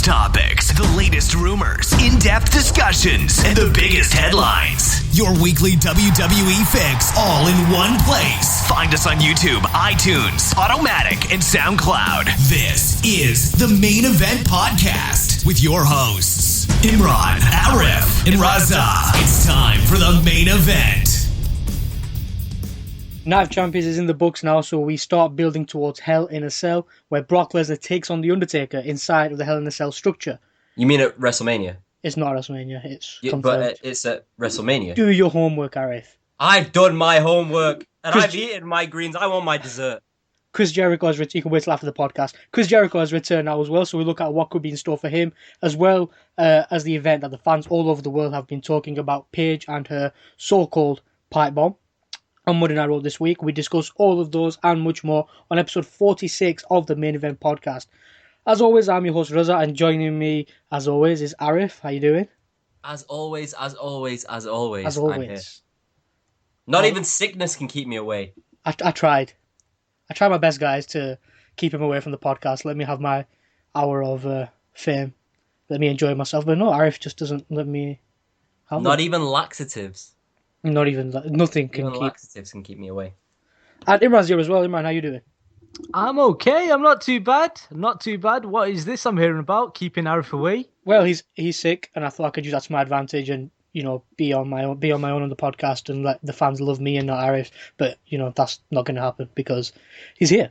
hottest topics, the latest rumors, in-depth discussions, and the biggest headlines. Your weekly WWE fix all in one place. Find us on YouTube, iTunes, Automatic, and SoundCloud. This is the Main Event Podcast with your hosts, Imran, Arif, and Raza. It's time for the main event. Night of Champions is in the books now, so we start building towards Hell in a Cell, where Brock Lesnar takes on The Undertaker inside of the Hell in a Cell structure. You mean at WrestleMania? It's not WrestleMania, it's confirmed. But it's at WrestleMania. Do your homework, Arif. I've done my homework, and I've eaten my greens. I want my dessert. Chris Jericho has returned. You can wait till after the podcast. Chris Jericho has returned now as well, so we look at what could be in store for him, as well as the event that the fans all over the world have been talking about, Paige and her so-called Pipebomb. On Monday Night Raw this week, we discuss all of those and much more on episode 46 of the Main Event Podcast. As always, I'm your host Raza, and joining me, as always, is Arif. How you doing? As always. As I'm here. always. Not even sickness can keep me away. I tried. I tried my best, guys, to keep him away from the podcast. Let me have my hour of fame. Let me enjoy myself. But no, Arif just doesn't let me have Not even laxatives. Not even nothing can Even keep. laxatives can keep me away. And Imran's here as well. Imran, how you doing? I'm okay. I'm not too bad. Not too bad. What is this I'm hearing about? Keeping Arif away? Well, he's sick, and I thought I could use that to my advantage and be on my own on the podcast and let the fans love me and not Arif. But that's not going to happen because he's here.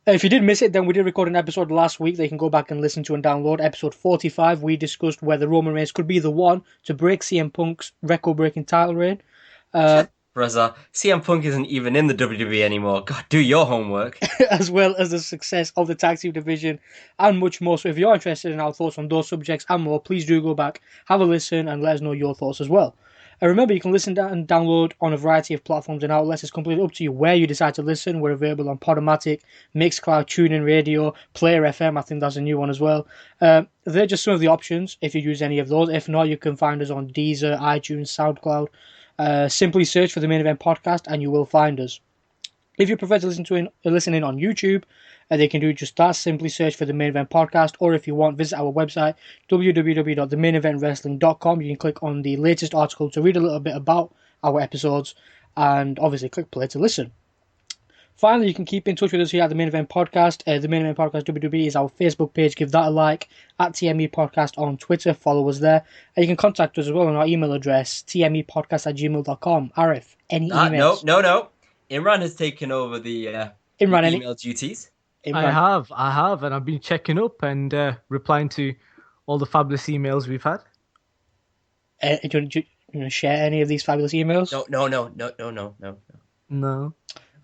If you did miss it, then we did record an episode last week that you can go back and listen to and download. Episode 45, we discussed whether Roman Reigns could be the one to break CM Punk's record-breaking title reign. Raza, CM Punk isn't even in the WWE anymore. God, do your homework. As well as the success of the tag team division and much more. So if you're interested in our thoughts on those subjects and more, please do go back, have a listen, and let us know your thoughts as well. And remember, you can listen and download on a variety of platforms and outlets. It's completely up to you where you decide to listen. We're available on Podomatic, Mixcloud, TuneIn Radio, Player FM. I think that's a new one as well. They're just some of the options if you use any of those. If not, you can find us on Deezer, iTunes, SoundCloud. Simply search for the Main Event Podcast and you will find us. If you prefer to listen in on YouTube, they can do just that. Simply search for the Main Event Podcast, or if you want, visit our website www.themaineventwrestling.com. You can click on the latest article to read a little bit about our episodes and obviously click play to listen. Finally, you can keep in touch with us here at the Main Event Podcast. The Main Event Podcast WWE is our Facebook page. Give that a like. At TME Podcast on Twitter. Follow us there. And you can contact us as well on our email address, tmepodcast@gmail.com. Arif, any emails? No. Imran has taken over the email duties. Imran. I have, and I've been checking up and replying to all the fabulous emails we've had. Do you want to share any of these fabulous emails? No.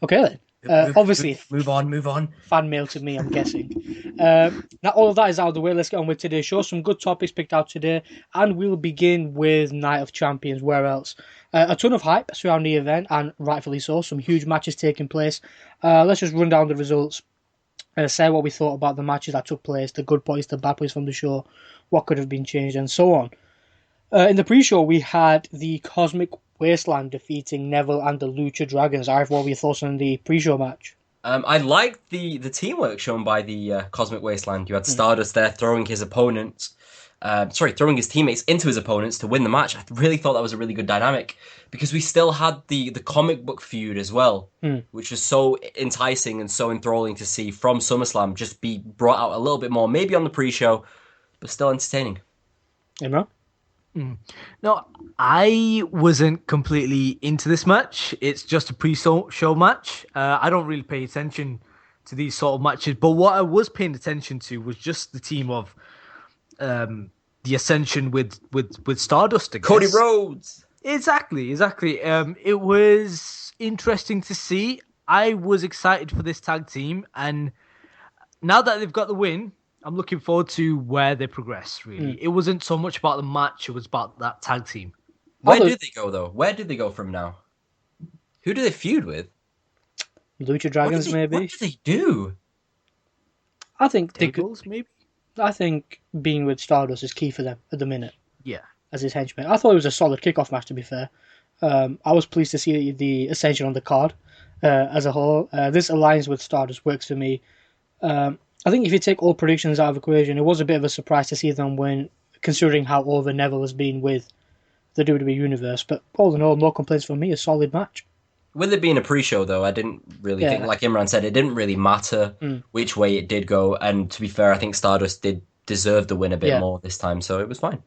Okay then. Obviously, move on. Fan mail to me, I'm guessing. Now all of that is out of the way. Let's get on with today's show. Some good topics picked out today, and we'll begin with Night of Champions. Where else? A ton of hype surrounding the event, and rightfully so. Some huge matches taking place. Let's just run down the results. Say what we thought about the matches that took place, the good points, the bad points from the show, what could have been changed, and so on. In the pre-show, we had the Cosmic Wasteland defeating Neville and the Lucha Dragons. Arif, what were your thoughts on the pre-show match? I liked the teamwork shown by the Cosmic Wasteland. You had Stardust there throwing his teammates into his opponents to win the match. I really thought that was a really good dynamic because we still had the comic book feud as well, which was so enticing and so enthralling to see from SummerSlam just be brought out a little bit more, maybe on the pre-show, but still entertaining. Imran? No, I wasn't completely into this match. It's just a pre-show match. I don't really pay attention to these sort of matches, but what I was paying attention to was just the team of the Ascension with Stardust, I guess. Cody Rhodes! Exactly. It was interesting to see. I was excited for this tag team, and now that they've got the win, I'm looking forward to where they progress, really. It wasn't so much about the match, it was about that tag team. Where do they go, though? Where do they go from now? Who do they feud with? Lucha Dragons, maybe? What do they do? I think Tables, maybe? I think being with Stardust is key for them at the minute. Yeah. As his henchman. I thought it was a solid kickoff match, to be fair. I was pleased to see the Ascension on the card as a whole. This alliance with Stardust works for me. I think if you take all predictions out of the equation, it was a bit of a surprise to see them win, considering how over Neville has been with the WWE Universe. But all in all, no complaints from me. A solid match. With it being a pre-show, though, I didn't really think, like Imran said, it didn't really matter which way it did go. And to be fair, I think Stardust did deserve the win a bit more this time, so it was fine.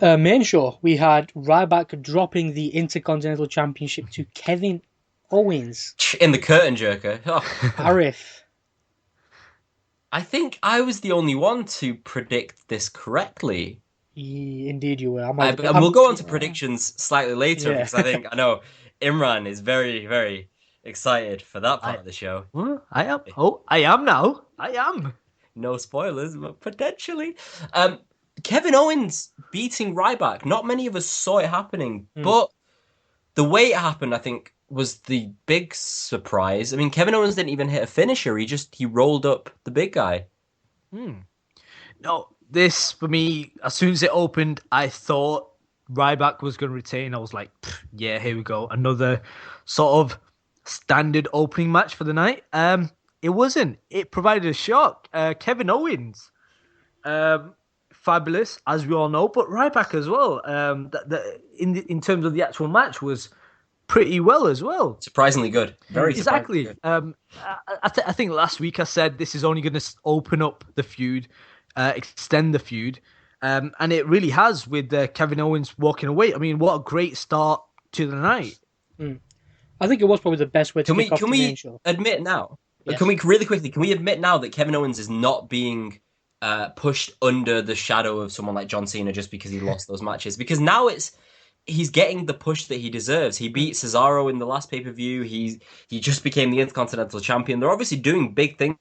Main show, we had Ryback dropping the Intercontinental Championship to Kevin Owens. In the curtain jerker. Oh. Arif. I think I was the only one to predict this correctly. Indeed you were. And we'll go on to predictions slightly later, because I know Imran is very, very excited for that part of the show. I am. Oh, I am now. I am. No spoilers, but potentially. Kevin Owens beating Ryback. Not many of us saw it happening, but the way it happened, I think, was the big surprise. I mean, Kevin Owens didn't even hit a finisher. He rolled up the big guy. No, this, for me, as soon as it opened, I thought Ryback was going to retain. I was like, yeah, here we go. Another sort of standard opening match for the night. It wasn't. It provided a shock. Kevin Owens, fabulous, as we all know, but Ryback as well. In terms of the actual match, was pretty well as well. Surprisingly good. Very exactly. Good. I think last week I said this is only going to open up the feud, extend the feud, and it really has with Kevin Owens walking away. I mean, what a great start to the night. I think it was probably the best way to kick off the main show. Admit now? Yes. Can we admit now that Kevin Owens is not being pushed under the shadow of someone like John Cena just because he lost those matches? Because now he's getting the push that he deserves. He beat Cesaro in the last pay-per-view. He just became the Intercontinental Champion. They're obviously doing big things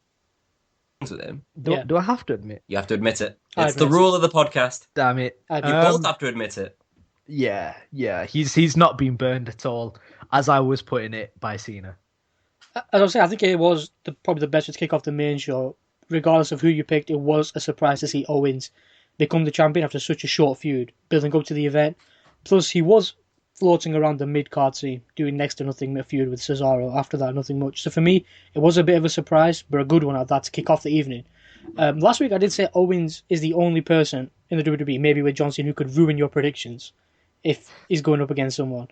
with him. Do I have to admit? You have to admit it. It's the rule of the podcast. Damn it. You both have to admit it. Yeah. He's not been burned at all, as I was putting it by Cena. As I was saying, I think it was probably the best way to kick off the main show. Regardless of who you picked, it was a surprise to see Owens become the champion after such a short feud, building up to the event. Plus, he was floating around the mid-card scene, doing next to nothing a feud with Cesaro. After that, nothing much. So for me, it was a bit of a surprise, but a good one at that to kick off the evening. Last week, I did say Owens is the only person in the WWE, maybe with John Cena, who could ruin your predictions if he's going up against someone.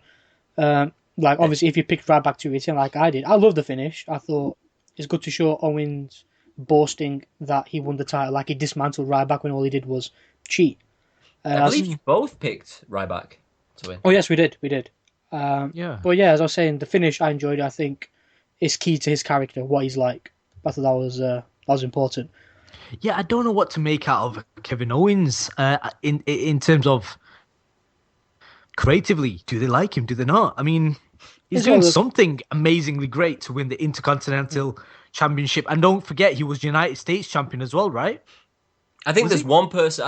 Obviously, if you picked Ryback to retain like I did, I love the finish. I thought it's good to show Owens boasting that he won the title, like he dismantled Ryback when all he did was cheat. I believe you both picked Ryback to win. Oh yes, we did. But yeah, as I was saying, the finish I enjoyed. I think is key to his character, what he's like. I thought that was important. Yeah, I don't know what to make out of Kevin Owens in terms of creatively. Do they like him? Do they not? I mean, he's doing something amazingly great to win the Intercontinental Championship, and don't forget he was United States champion as well, right? I think there's one person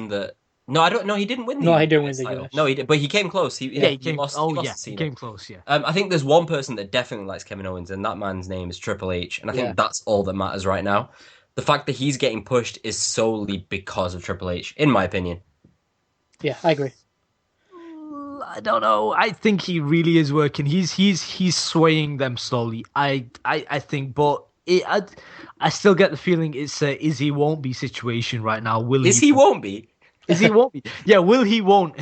that. No, I don't know. He didn't win the. No, he didn't win the title. US. No, he did, but he came close. He lost. He came close. Yeah. I think there's one person that definitely likes Kevin Owens, and that man's name is Triple H, and I think that's all that matters right now. The fact that he's getting pushed is solely because of Triple H, in my opinion. Yeah, I agree. I don't know. I think he really is working. He's swaying them slowly. I think, but I still get the feeling it's a is he won't be situation right now. He won't be? Is he won't be? Yeah, will he won't?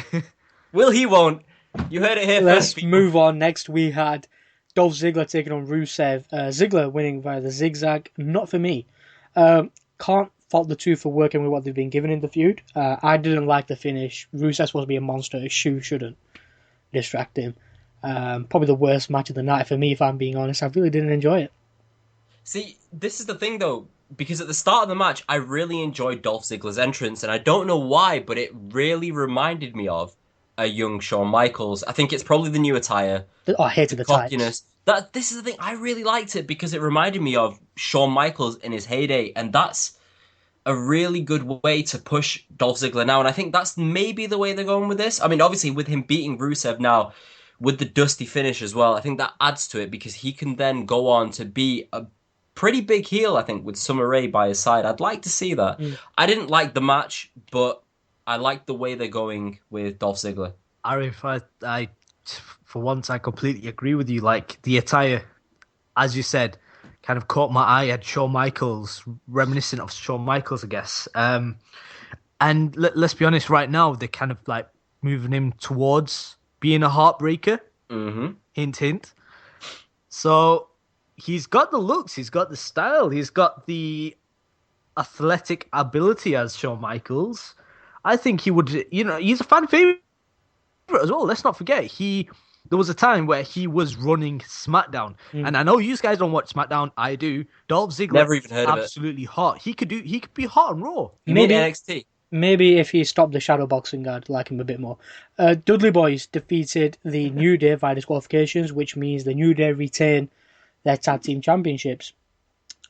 Will he won't? You heard it here Let's first. move on. Next, we had Dolph Ziggler taking on Rusev. Ziggler winning via the zigzag. Not for me. Can't fault the two for working with what they've been given in the feud. I didn't like the finish. Rusev's supposed to be a monster. His shoe shouldn't distract him. Probably the worst match of the night for me, if I'm being honest. I really didn't enjoy it. See, this is the thing though, because at the start of the match, I really enjoyed Dolph Ziggler's entrance, and I don't know why, but it really reminded me of a young Shawn Michaels. I think it's probably the new attire. I hated the cockiness. This is the thing, I really liked it because it reminded me of Shawn Michaels in his heyday, and that's a really good way to push Dolph Ziggler now, and I think that's maybe the way they're going with this. I mean, obviously, with him beating Rusev now, with the dusty finish as well, I think that adds to it because he can then go on to be a pretty big heel, I think, with Summer Rae by his side. I'd like to see that. I didn't like the match, but I like the way they're going with Dolph Ziggler. Arif, I for once, I completely agree with you. Like, the attire, as you said, kind of caught my eye had Shawn Michaels, reminiscent of Shawn Michaels, I guess. And let's be honest, right now they're kind of like moving him towards being a heartbreaker. Mm-hmm. Hint, hint. So he's got the looks, he's got the style, he's got the athletic ability as Shawn Michaels. I think he would, he's a fan favorite as well. Let's not forget, there was a time where he was running SmackDown, and I know you guys don't watch SmackDown. I do. Dolph Ziggler, Never even heard of it. Absolutely hot. He could be hot on Raw. Maybe NXT. Maybe if he stopped the shadow boxing, I'd like him a bit more. Dudley Boys defeated the New Day via disqualifications, which means the New Day retain their tag team championships.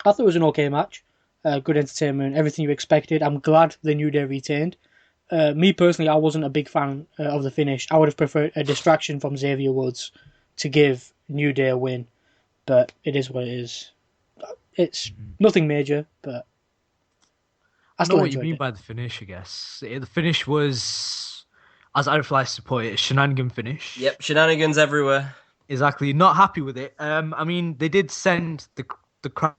I thought it was an okay match. Good entertainment, everything you expected. I'm glad the New Day retained. Me personally, I wasn't a big fan of the finish. I would have preferred a distraction from Xavier Woods to give New Day a win, but it is what it is. It's nothing major, but I know what you mean by the finish, I guess. The finish was, as I likes to put it, a shenanigan finish. Yep, shenanigans everywhere. Exactly. Not happy with it. I mean, they did send the crowd.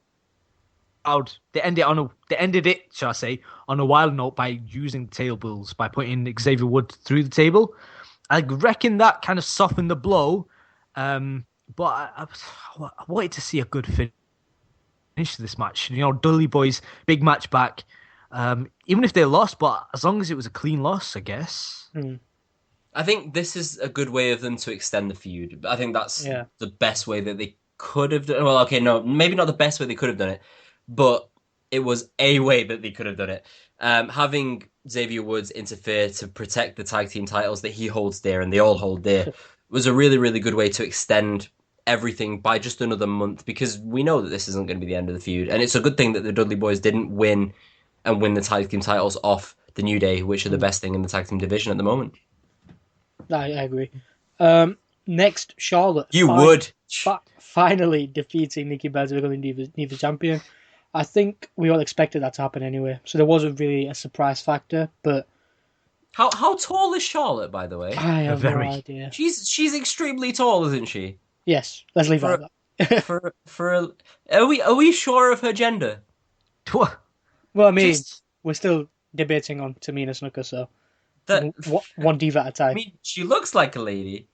They ended it, shall I say, on a wild note by using tables, by putting Xavier Woods through the table. I reckon that kind of softened the blow. But I wanted to see a good finish to this match. Dudley Boys, big match back. Even if they lost, but as long as it was a clean loss, I guess. I think this is a good way of them to extend the feud. I think that's the best way that they could have done it. Well, okay, no, maybe not the best way they could have done it, but it was a way that they could have done it. Having Xavier Woods interfere to protect the tag team titles that he holds dear and they all hold dear was a really, really good way to extend everything by just another month, because we know that this isn't going to be the end of the feud. And it's a good thing that the Dudley Boys didn't win the tag team titles off the New Day, which are the best thing in the tag team division at the moment. I agree. Next, Charlotte. Finally defeating Nikki Bella to become Divas champion. I think we all expected that to happen anyway, so there wasn't really a surprise factor. But how tall is Charlotte, by the way? I have no idea. She's extremely tall, isn't she? Yes, let's leave it at that. Are we sure of her gender? Well, I mean, we're still debating on Tamina Snuka, so one diva at a time. I mean, she looks like a lady.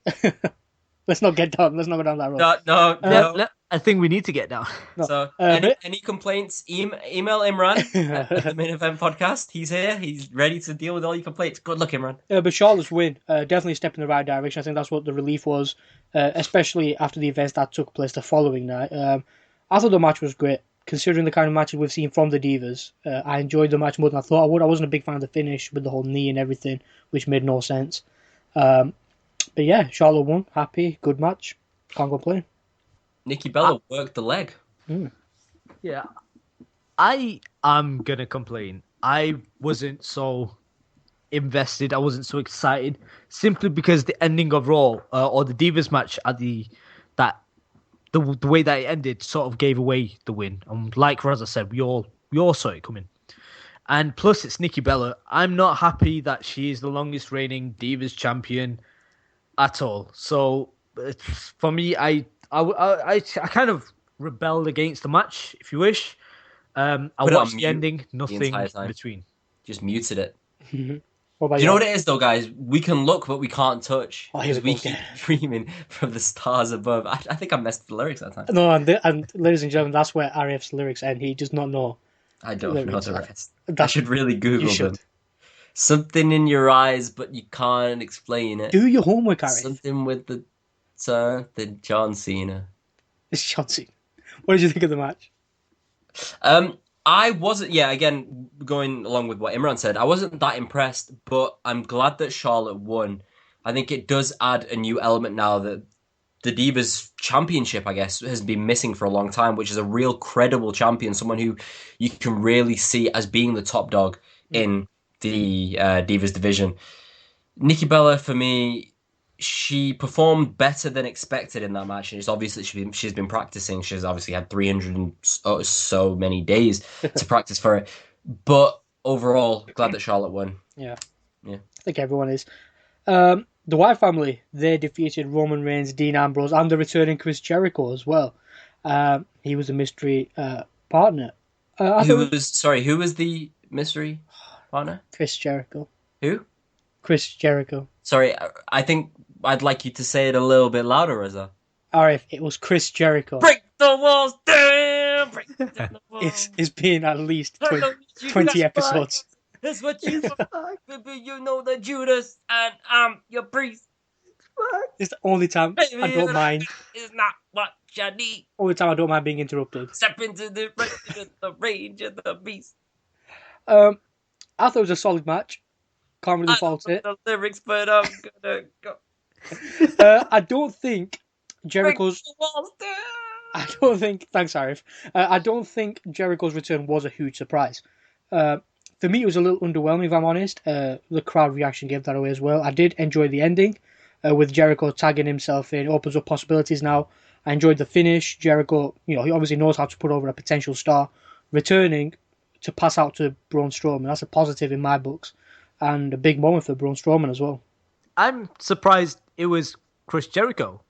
Let's not go down that road. No. I think we need to get down. No. So, any complaints? Email Imran at the Main Event Podcast. He's here. He's ready to deal with all your complaints. Good luck, Imran. But Charlotte's win, definitely a step in the right direction. I think that's what the relief was, especially after the events that took place the following night. I thought the match was great, considering the kind of matches we've seen from the Divas. I enjoyed the match more than I thought I would. I wasn't a big fan of the finish with the whole knee and everything, which made no sense. But yeah, Charlotte won. Happy, good match. Can't complain. Nikki Bella worked the leg. Yeah, I am gonna complain. I wasn't so invested. I wasn't so excited, simply because the ending of Raw or the Divas match at the way that it ended sort of gave away the win. And like as I said, we all saw it coming. And plus, it's Nikki Bella. I'm not happy that she is the longest reigning Divas champion at all. So for me, I kind of rebelled against the match, if you wish. I watched the ending, nothing in between. Just muted it. What about you know what it is, though, guys? We can look, but we can't touch. Because we keep dreaming from the stars above. I think I messed the lyrics that time. No, and ladies and gentlemen, that's where RF's lyrics end. He does not know. I don't know the rest. I should really Google them. Something in your eyes, but you can't explain it. Do your homework, Arif. Something with the John Cena. It's John Cena. What did you think of the match? I wasn't, again, going along with what Imran said, I wasn't that impressed, but I'm glad that Charlotte won. I think it does add a new element now that the Divas Championship, I guess, has been missing for a long time, which is a real credible champion, someone who you can really see as being the top dog in the Divas Division. Nikki Bella, for me, she performed better than expected in that match, and it's obvious that she's been practicing. She's obviously had 300 and so many days to practice for it. But overall, glad that Charlotte won. Yeah. I think everyone is. The Wyatt family, they defeated Roman Reigns, Dean Ambrose, and the returning Chris Jericho as well. He was a mystery partner. Who was the mystery partner? Chris Jericho. Who? Chris Jericho. Sorry, I think I'd like you to say it a little bit louder, Reza. Or it was Chris Jericho. Break the walls down! Break the walls. It's been at least 20 episodes. That's what you baby, you know the Judas, and I'm your priest. It's the only time I don't mind. It's not what you need. Only time I don't mind being interrupted. Step into the range of the beast. I thought it was a solid match. Can't really fault it. The lyrics, but I'm gonna go. I don't think Jericho's. Thanks, Arif. I don't think Jericho's return was a huge surprise. For me, it was a little underwhelming, if I'm honest. The crowd reaction gave that away as well. I did enjoy the ending, with Jericho tagging himself in. It opens up possibilities now. I enjoyed the finish. Jericho, he obviously knows how to put over a potential star. Returning to pass out to Braun Strowman, that's a positive in my books. And a big moment for Braun Strowman as well. I'm surprised it was Chris Jericho.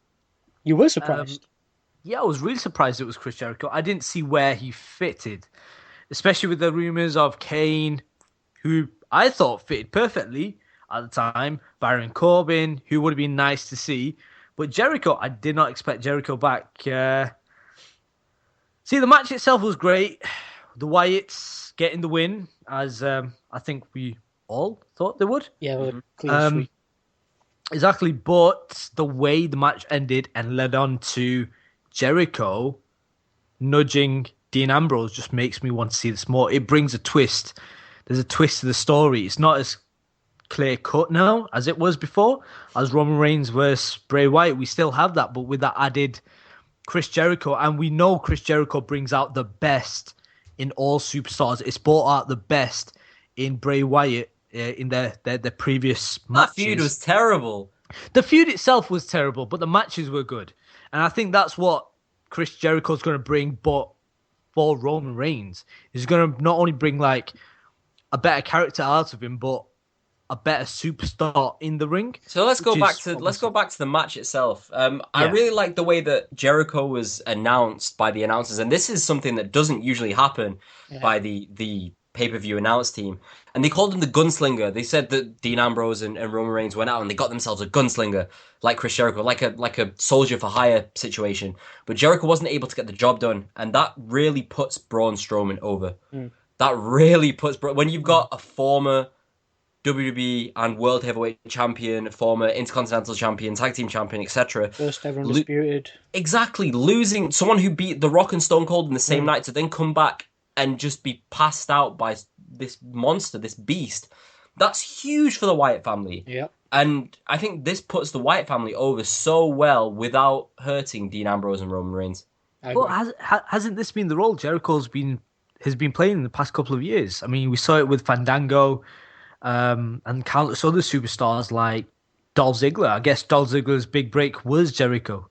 You were surprised? Yeah, I was really surprised it was Chris Jericho. I didn't see where he fitted, especially with the rumours of Kane, who I thought fitted perfectly at the time, Baron Corbin, who would have been nice to see. But Jericho, I did not expect Jericho back. See, the match itself was great. The Wyatts getting the win, as I think we all thought they would. Yeah, clean sweep. Exactly, but the way the match ended and led on to Jericho nudging Dean Ambrose just makes me want to see this more. It brings a twist. There's a twist to the story. It's not as clear cut now as it was before. As Roman Reigns versus Bray Wyatt, we still have that, but with that added Chris Jericho, and we know Chris Jericho brings out the best in all superstars. It's brought out the best in Bray Wyatt in their previous matches. That feud was terrible. The feud itself was terrible, but the matches were good. And I think that's what Chris Jericho's going to bring, but for Roman Reigns. He's going to not only bring like a better character out of him, but a better superstar in the ring. So let's go back to the match itself. I really like the way that Jericho was announced by the announcers, and this is something that doesn't usually happen by the pay-per-view announce team. And they called him the gunslinger. They said that Dean Ambrose and Roman Reigns went out and they got themselves a gunslinger, like Chris Jericho, like a soldier for hire situation. But Jericho wasn't able to get the job done, and that really puts Braun Strowman over. That really puts when you've got a former WWE and World Heavyweight Champion, former Intercontinental Champion, Tag Team Champion, etc. First ever undisputed. Exactly, losing someone who beat The Rock and Stone Cold in the same night to then come back and just be passed out by this monster, this beast. That's huge for the Wyatt family. Yeah. And I think this puts the Wyatt family over so well without hurting Dean Ambrose and Roman Reigns. Well, hasn't this been the role Jericho's has been playing in the past couple of years? I mean, we saw it with Fandango and countless other superstars like Dolph Ziggler. I guess Dolph Ziggler's big break was Jericho.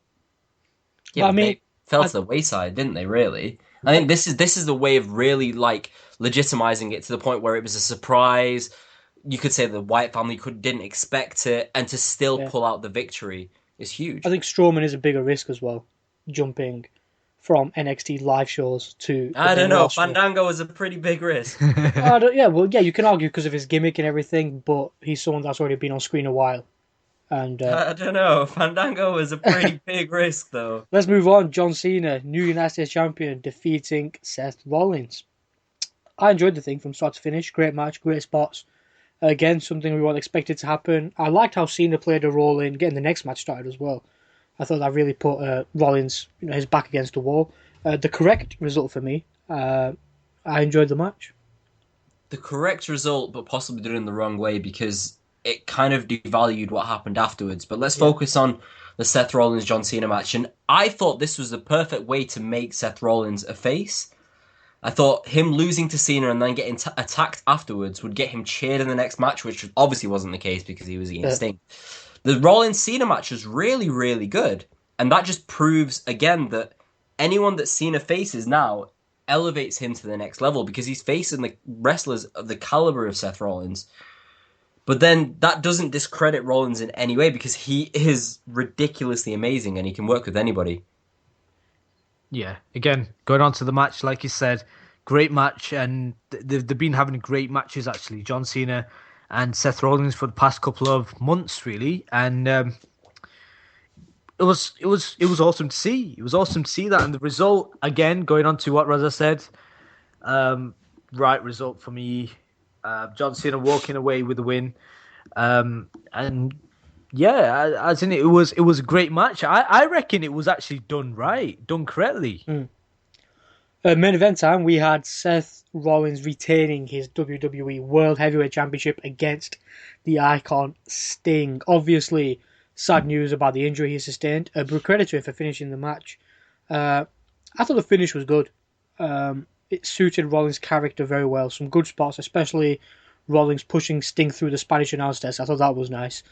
Yeah, well, they fell to the wayside, didn't they, really? I think this is the way of really like legitimizing it to the point where it was a surprise. You could say the Wyatt family didn't expect it, and to still pull out the victory is huge. I think Strowman is a bigger risk as well, jumping from NXT live shows to... I don't know, Fandango was a pretty big risk. You can argue because of his gimmick and everything, but he's someone that's already been on screen a while. And I don't know, Fandango was a pretty big risk, though. Let's move on. John Cena, new United States Champion, defeating Seth Rollins. I enjoyed the thing from start to finish. Great match, great spots. Again, something we weren't expected to happen. I liked how Cena played a role in getting the next match started as well. I thought that really put Rollins, his back against the wall. The correct result for me. I enjoyed the match. The correct result, but possibly done in the wrong way because it kind of devalued what happened afterwards. But let's focus on the Seth Rollins-John Cena match. And I thought this was the perfect way to make Seth Rollins a face. I thought him losing to Cena and then getting attacked afterwards would get him cheered in the next match, which obviously wasn't the case because he was eating Sting. The Rollins-Cena match was really, really good. And that just proves, again, that anyone that Cena faces now elevates him to the next level because he's facing the wrestlers of the caliber of Seth Rollins. But then that doesn't discredit Rollins in any way because he is ridiculously amazing and he can work with anybody. Yeah, again, going on to the match, like you said, great match, and they've been having great matches actually. John Cena and Seth Rollins for the past couple of months, really, and it was awesome to see. It was awesome to see that, and the result again, going on to what Raza said, right result for me. John Cena walking away with the win, and yeah, as in it was a great match. I reckon it was actually done right, done correctly. Main event time, we had Seth Rollins retaining his WWE World Heavyweight Championship against the Icon Sting. Obviously, sad news about the injury he sustained, but credit to him for finishing the match. I thought the finish was good. It suited Rollins' character very well. Some good spots, especially Rollins pushing Sting through the Spanish announce desk. I thought that was nice.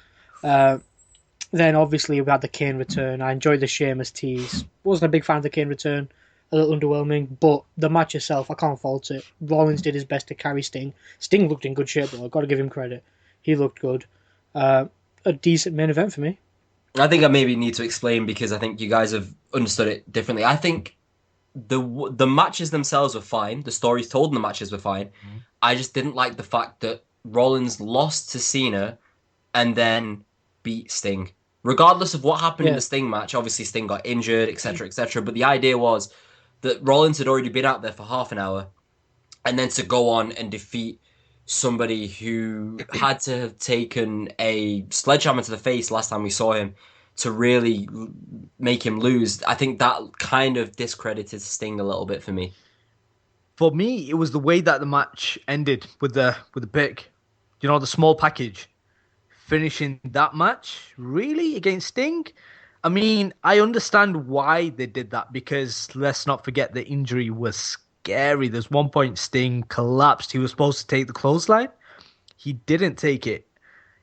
Then obviously we had the Kane return. I enjoyed the Sheamus tease. Wasn't a big fan of the Kane return. A little underwhelming, but the match itself, I can't fault it. Rollins did his best to carry Sting. Sting looked in good shape though, I've got to give him credit. He looked good. A decent main event for me. I think I maybe need to explain because I think you guys have understood it differently. I think the matches themselves were fine. The stories told in the matches were fine. Mm-hmm. I just didn't like the fact that Rollins lost to Cena and then beat Sting. Regardless of what happened in the Sting match, obviously Sting got injured, etc., etc. But the idea was that Rollins had already been out there for half an hour, and then to go on and defeat somebody who had to have taken a sledgehammer to the face last time we saw him to really make him lose. I think that kind of discredited Sting a little bit for me. For me, it was the way that the match ended with the pick. You know, the small package. Finishing that match, really, against Sting? I mean, I understand why they did that because let's not forget the injury was scary. There's one point Sting collapsed. He was supposed to take the clothesline. He didn't take it.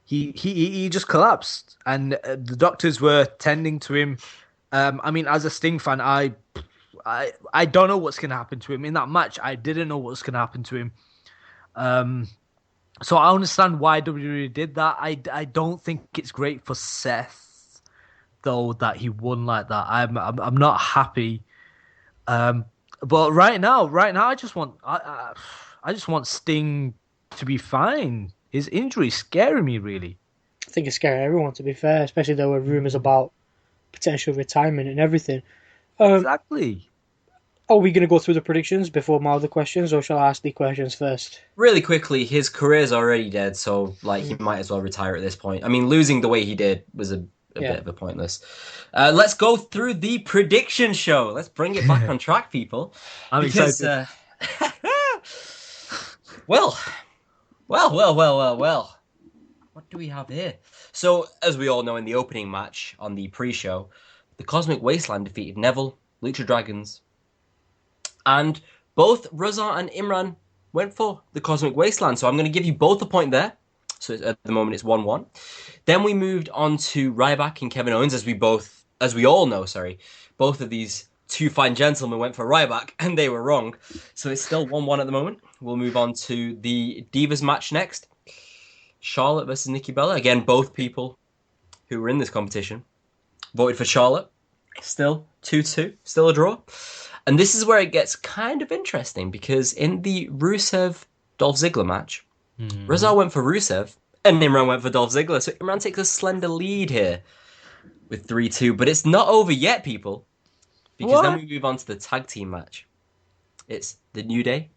He just collapsed, and the doctors were tending to him. I mean, as a Sting fan, I don't know what's gonna happen to him in that match. I didn't know what's gonna happen to him. So I understand why WWE did that. I don't think it's great for Seth though that he won like that. I'm not happy. But right now, I just want Sting to be fine. His injury is scaring me, really. I think it's scaring everyone, to be fair, especially there were rumours about potential retirement and everything. Exactly. Are we going to go through the predictions before my other questions, or shall I ask the questions first? Really quickly, his career's already dead, so he might as well retire at this point. I mean, losing the way he did was a bit of a pointless. Let's go through the prediction show. Let's bring it back on track, people. I'm excited. Well. What do we have here? So, as we all know, in the opening match on the pre-show, the Cosmic Wasteland defeated Neville, Lucha Dragons, and both Raza and Imran went for the Cosmic Wasteland. So I'm going to give you both a point there. So at the moment it's 1-1. Then we moved on to Ryback and Kevin Owens, as we all know, both of these two fine gentlemen went for Ryback, and they were wrong. So it's still 1-1 at the moment. We'll move on to the Divas match next. Charlotte versus Nikki Bella. Again, both people who were in this competition voted for Charlotte. Still 2-2, still a draw. And this is where it gets kind of interesting, because in the Rusev-Dolph Ziggler match, Raza went for Rusev, and Imran went for Dolph Ziggler. So Imran takes a slender lead here with 3-2. But it's not over yet, people, because then we move on to the tag team match. It's the New Day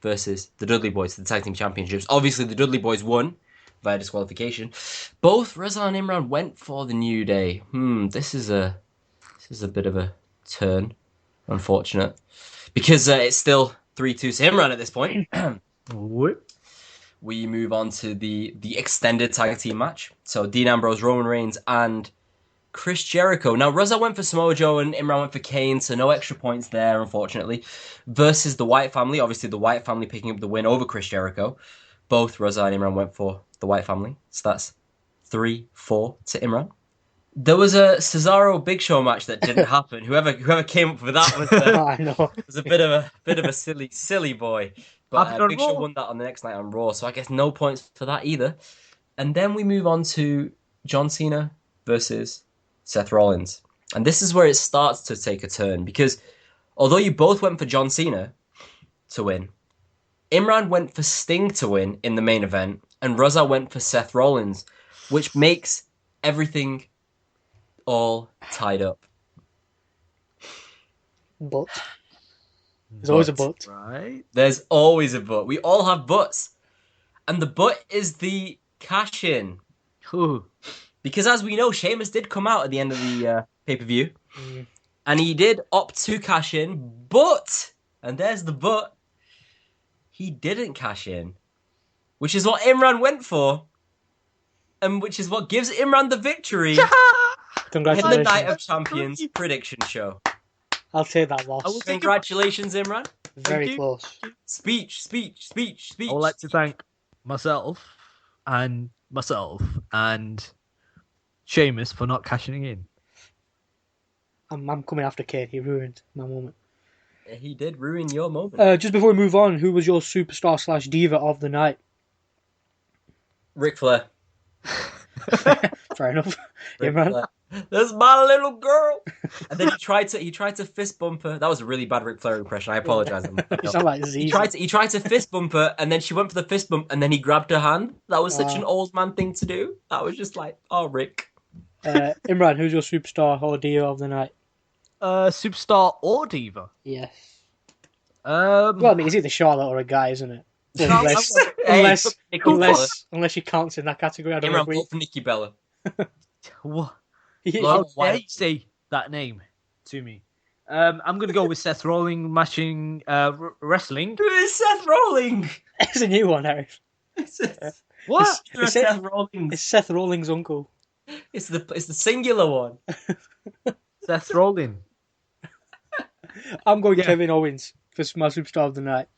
versus the Dudley Boys for the tag team championships. Obviously, the Dudley Boys won via disqualification. Both Raza and Imran went for the New Day. This is a bit of a turn. Unfortunate. Because it's still 3-2 to Imran at this point. We move on to the extended tag team match. So Dean Ambrose, Roman Reigns, and Chris Jericho. Now, Raza went for Samoa Joe and Imran went for Kane, so no extra points there, unfortunately. Versus the Wyatt family. Obviously, the Wyatt family picking up the win over Chris Jericho. Both Raza and Imran went for the Wyatt family. So that's 3-4 to Imran. There was a Cesaro Big Show match that didn't happen. Whoever came up with that was a bit of a silly boy. But Big Show won that on the next night on Raw, so I guess no points for that either. And then we move on to John Cena versus Seth Rollins. And this is where it starts to take a turn, because Although you both went for John Cena to win, Imran went for Sting to win in the main event, and Raza went for Seth Rollins, which makes everything all tied up. But there's always a but. Right? There's always a but. We all have buts. And the but is the cash-in. Ooh. Because as we know, Sheamus did come out at the end of the pay-per-view. And he did opt to cash in, but, and there's the but, he didn't cash in. Which is what Imran went for. And which is what gives Imran the victory in Congratulations. the Night of Champions prediction show. I'll take that loss. Congratulations, Imran. Very close. Speech. I would like to thank myself and Sheamus for not cashing in. I'm coming after Kane. He ruined my moment. He did ruin your moment. Just before we move on, who was your superstar / diva of the night? Ric Flair. Fair enough. Ric Imran? Flair. That's my little girl. And then he tried to fist bump her. That was a really bad Ric Flair impression. I apologize. You sound like He Ziza. tried to fist bump her, and then she went for the fist bump, and then he grabbed her hand. That was such an old man thing to do. That was just like, oh, Rick. Imran, who's your superstar or diva of the night? Superstar or diva? Yes. Well, I mean, it's either Charlotte or a guy, isn't it? Unless she counts in that category. I don't know. Imran, for Nikki Bella. What? Lord, How dare you say that name to me? I'm going to go with Seth Rollins matching wrestling. Who is Seth Rollins? It's a new one, Eric. What? It's Seth Rollins. It's Seth Rollins' uncle. It's the singular one. Seth Rollins. I'm going Kevin Owens for my superstar of the night.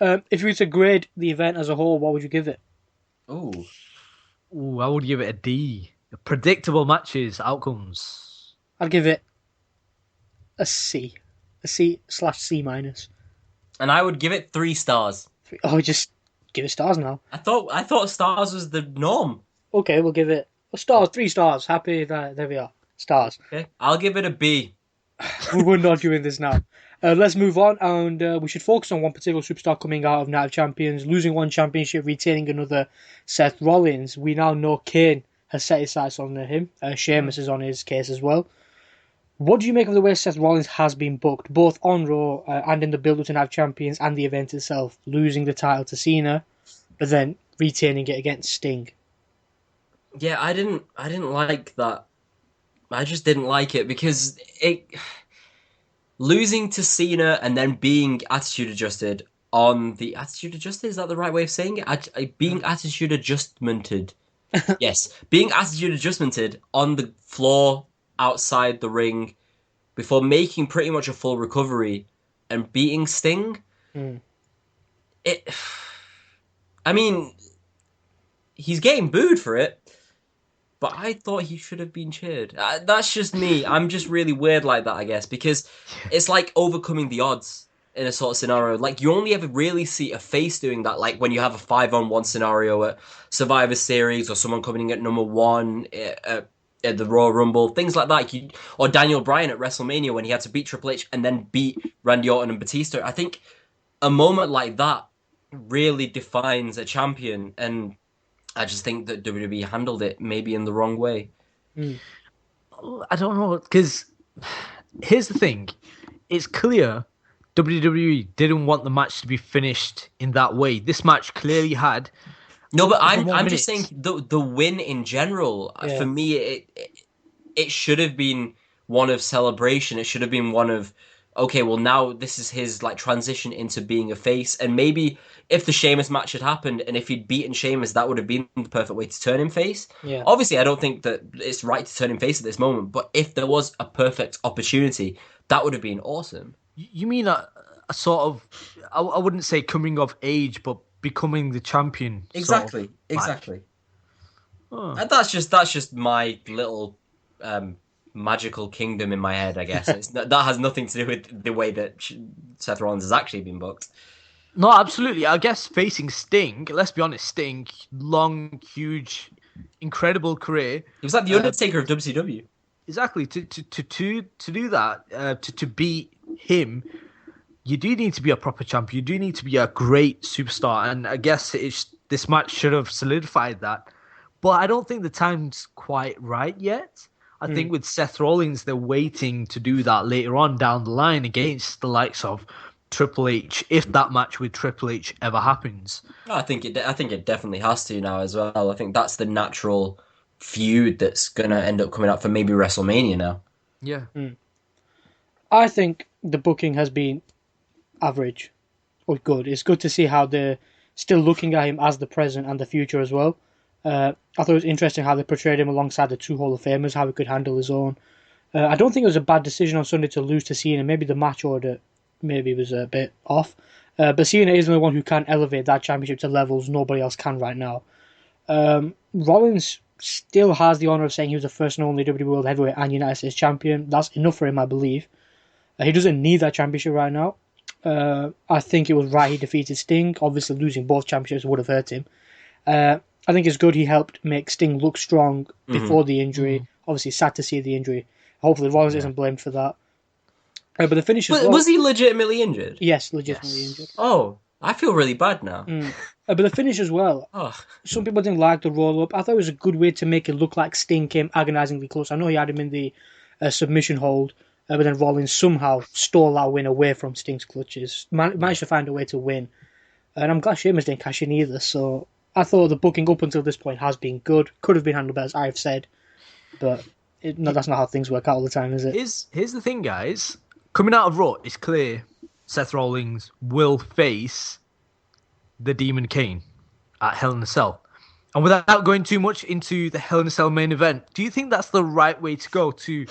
If you were to grade the event as a whole, what would you give it? Ooh, I would give it a D. Predictable matches, outcomes. I'd give it a C. A C/C minus. and I would give it 3 stars. Oh, just give it stars now. I thought stars was the norm. Okay, we'll give it stars. 3 stars. Happy that there we are. Stars. Okay, I'll give it a B. We're not doing this now. Let's move on, and we should focus on one particular superstar coming out of Night of Champions, losing one championship, retaining another. Seth Rollins. We now know Kane has set his sights on him. Sheamus is on his case as well. What do you make of the way Seth Rollins has been booked, both on Raw and in the build-up to Night of Champions and the event itself, losing the title to Cena, but then retaining it against Sting? Yeah, I didn't like that. I just didn't like it because losing to Cena and then being attitude adjusted on the attitude adjusted, is that the right way of saying it? Being attitude adjustmented. Yes, being attitude adjustmented on the floor outside the ring before making pretty much a full recovery and beating Sting. I mean, he's getting booed for it, but I thought he should have been cheered. That's just me. I'm just really weird like that, I guess, because it's like overcoming the odds in a sort of scenario. Like, you only ever really see a face doing that, like when you have a 5-on-1 scenario at Survivor Series or someone coming in at number 1 at the Royal Rumble, things like that. Or Daniel Bryan at WrestleMania when he had to beat Triple H and then beat Randy Orton and Batista. I think a moment like that really defines a champion, and I just think that WWE handled it maybe in the wrong way. I don't know, because here's the thing. It's clear WWE didn't want the match to be finished in that way. This match clearly had... No, but I'm just saying the win in general, for me, it should have been one of celebration. It should have been one of, okay, well, now this is his like transition into being a face. And maybe if the Sheamus match had happened and if he'd beaten Sheamus, that would have been the perfect way to turn him face. Yeah. Obviously, I don't think that it's right to turn him face at this moment, but if there was a perfect opportunity, that would have been awesome. You mean a sort of, I wouldn't say coming of age, but becoming the champion. Exactly. Oh. And that's just my little magical kingdom in my head, I guess. That has nothing to do with the way that Seth Rollins has actually been booked. No, absolutely. I guess facing Sting, let's be honest, Sting, long, huge, incredible career. He was like the Undertaker of WCW. exactly. To do that, to beat him, you do need to be a proper champion. You do need to be a great superstar, and I guess this match should have solidified that. But I don't think the time's quite right yet. I think with Seth Rollins, they're waiting to do that later on down the line against the likes of Triple H, if that match with Triple H ever happens. I think it definitely has to now as well. I think that's the natural feud that's gonna end up coming up for maybe WrestleMania now. Yeah. I think the booking has been average or good. It's good to see how they're still looking at him as the present and the future as well. I thought it was interesting how they portrayed him alongside the two Hall of Famers, how he could handle his own. I don't think it was a bad decision on Sunday to lose to Cena. Maybe the match order maybe was a bit off. But Cena is the only one who can elevate that championship to levels nobody else can right now. Rollins still has the honour of saying he was the first and only WWE World Heavyweight and United States Champion. That's enough for him, I believe. He doesn't need that championship right now. I think it was right he defeated Sting. Obviously, losing both championships would have hurt him. I think it's good he helped make Sting look strong before the injury. Obviously, sad to see the injury. Hopefully, Rollins isn't blamed for that. But the finish as well... Was he legitimately injured? Yes, legitimately injured. Oh, I feel really bad now. But the finish as well. Some people didn't like the roll-up. I thought it was a good way to make it look like Sting came agonisingly close. I know he had him in the submission hold, but then Rollins somehow stole that win away from Sting's clutches. Managed to find a way to win. And I'm glad Sheamus didn't cash in either, so... I thought the booking up until this point has been good. Could have been handled better, as I've said. But that's not how things work out all the time, is it? Here's the thing, guys. Coming out of Raw, it's clear Seth Rollins will face the Demon Kane at Hell in a Cell. And without going too much into the Hell in a Cell main event, do you think that's the right way to go? To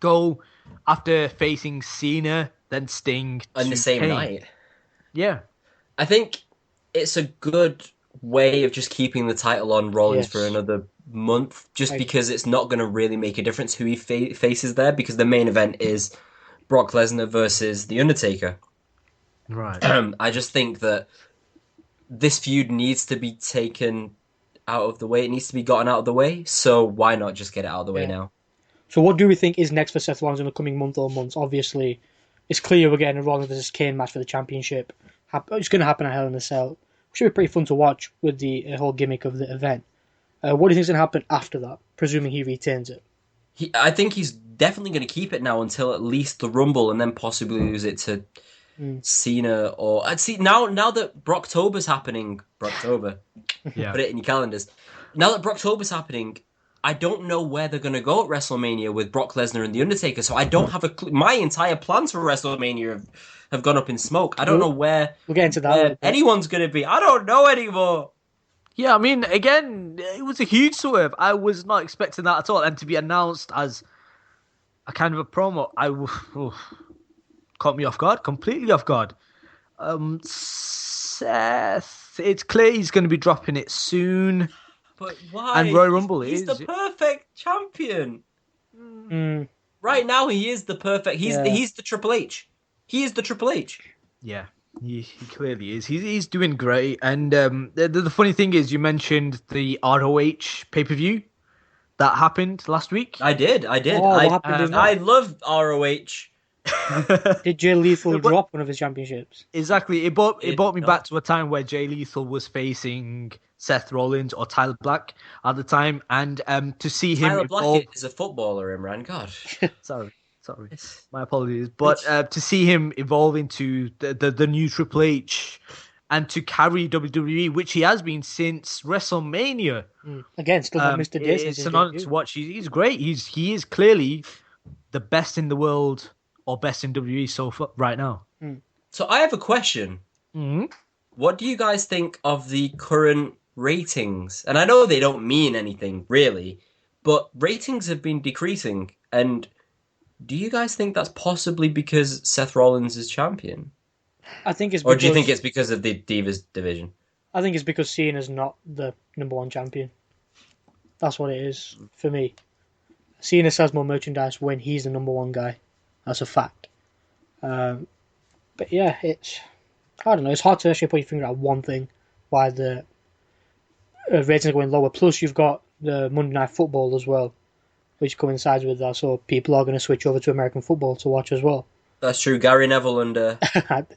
go after facing Cena, then Sting on the same night? Yeah. I think it's a good way of just keeping the title on Rollins for another month, just because it's not going to really make a difference who he faces there, because the main event is Brock Lesnar versus The Undertaker. Right. I just think that this feud needs to be taken out of the way. It needs to be gotten out of the way, so why not just get it out of the way now? So what do we think is next for Seth Rollins in the coming month or months? Obviously, it's clear we're getting a Rollins versus Kane match for the championship. It's going to happen at Hell in a Cell. Should be pretty fun to watch with the whole gimmick of the event. What do you think is going to happen after that, presuming he retains it? I think he's definitely going to keep it now until at least the Rumble, and then possibly lose it to Cena or... I'd see now that Brocktober's happening. Brocktober. Yeah. Put it in your calendars. Now that Brocktober's happening, I don't know where they're going to go at WrestleMania with Brock Lesnar and The Undertaker, so I don't have a clue. My entire plans for WrestleMania have gone up in smoke. I don't know where we'll get into that anyone's going to be. I don't know anymore. Yeah, I mean, again, it was a huge swerve. I was not expecting that at all. And to be announced as a kind of a promo, caught me off guard, completely off guard. Seth, it's clear he's going to be dropping it soon. But why? And Royal Rumble he's the perfect champion. Right now, he is the perfect... He's the Triple H. He is the Triple H. Yeah, he clearly is. He's doing great. And the funny thing is, you mentioned the ROH pay-per-view that happened last week. I did. Oh, what happened I love ROH. Did Jay Lethal drop one of his championships? Exactly. It brought me back to a time where Jay Lethal was facing Seth Rollins or Tyler Black at the time. And to see him... Tyler Black is a footballer, Imran. God. Sorry, my apologies. But to see him evolve into the new Triple H and to carry WWE, which he has been since WrestleMania. Again, still not Mr. Disney. It's an honor to watch. He's great. He is clearly the best in the world or best in WWE so far right now. So I have a question. What do you guys think of the current ratings? And I know they don't mean anything, really, but ratings have been decreasing, and... do you guys think that's possibly because Seth Rollins is champion? I think it's because... Or do you think it's because of the Divas division? I think it's because Cena's not the number one champion. That's what it is, for me. Cena sells more merchandise when he's the number one guy. That's a fact. But yeah, I don't know, it's hard to actually put your finger out one thing why the ratings are going lower. Plus, you've got the Monday Night Football as well. which coincides with that. So people are going to switch over to American football to watch as well. That's true. Gary Neville and The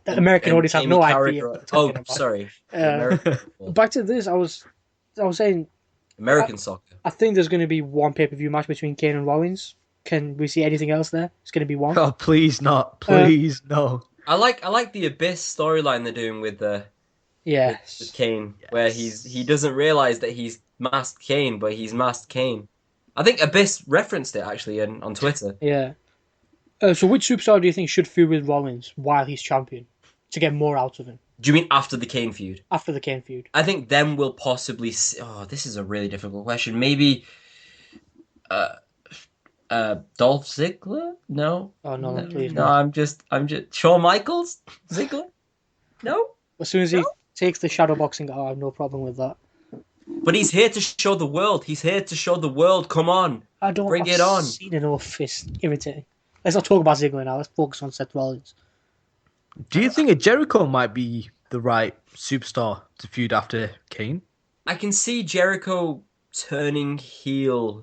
American audience have Jamie no Carragher. idea what we're talking about. Sorry. Uh, Back to this, I was saying, American soccer. I think there's going to be one pay-per-view match between Kane and Rollins. Can we see anything else there? It's going to be one. Oh, please not. Please no. I like the Abyss storyline they're doing with with Kane, where he doesn't realize that he's masked Kane, but he's masked Kane. I think Abyss referenced it actually on Twitter. Yeah. So which superstar do you think should feud with Rollins while he's champion to get more out of him? Do you mean after the Kane feud? After the Kane feud. I think then we'll possibly see... Oh, this is a really difficult question. Maybe Dolph Ziggler? No. Oh no, please no. no. I'm just Shawn Michaels? Ziggler? No. As soon as he takes the shadow boxing, I have no problem with that. But he's here to show the world. He's here to show the world. Come on. Bring it on. I've seen enough. It's irritating. Let's not talk about Ziggler now. Let's focus on Seth Rollins. Do you think a Jericho might be the right superstar to feud after Kane? I can see Jericho turning heel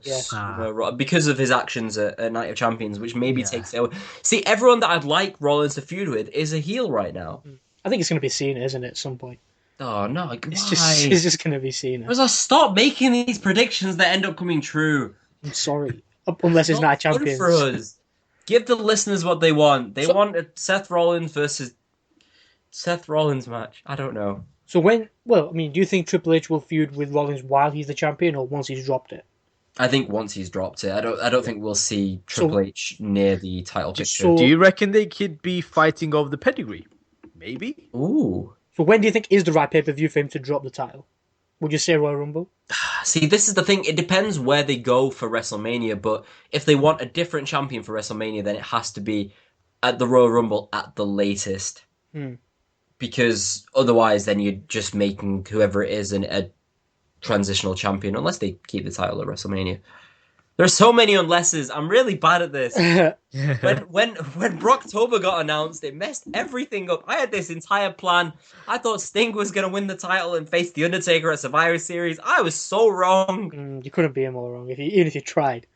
because of his actions at Night of Champions, which maybe takes it away. See, everyone that I'd like Rollins to feud with is a heel right now. I think it's going to be Cena, isn't it, at some point? Oh, no. It's just going to be Cena. Stop making these predictions that end up coming true. I'm sorry. Unless it's Night of Champions. For us. Give the listeners what they want. They want a Seth Rollins versus Seth Rollins match. I don't know. So do you think Triple H will feud with Rollins while he's the champion or once he's dropped it? I think once he's dropped it. I don't think we'll see Triple H near the title picture. Do you reckon they could be fighting over the pedigree? Maybe. Ooh. So when do you think is the right pay-per-view for him to drop the title? Would you say Royal Rumble? See, this is the thing. It depends where they go for WrestleMania, but if they want a different champion for WrestleMania, then it has to be at the Royal Rumble at the latest. Because otherwise, then you're just making whoever it is a transitional champion, unless they keep the title at WrestleMania. There's so many unlesses. I'm really bad at this. When Brocktober got announced, it messed everything up. I had this entire plan. I thought Sting was going to win the title and face The Undertaker at Survivor Series. I was so wrong. You couldn't be more wrong, even if you tried.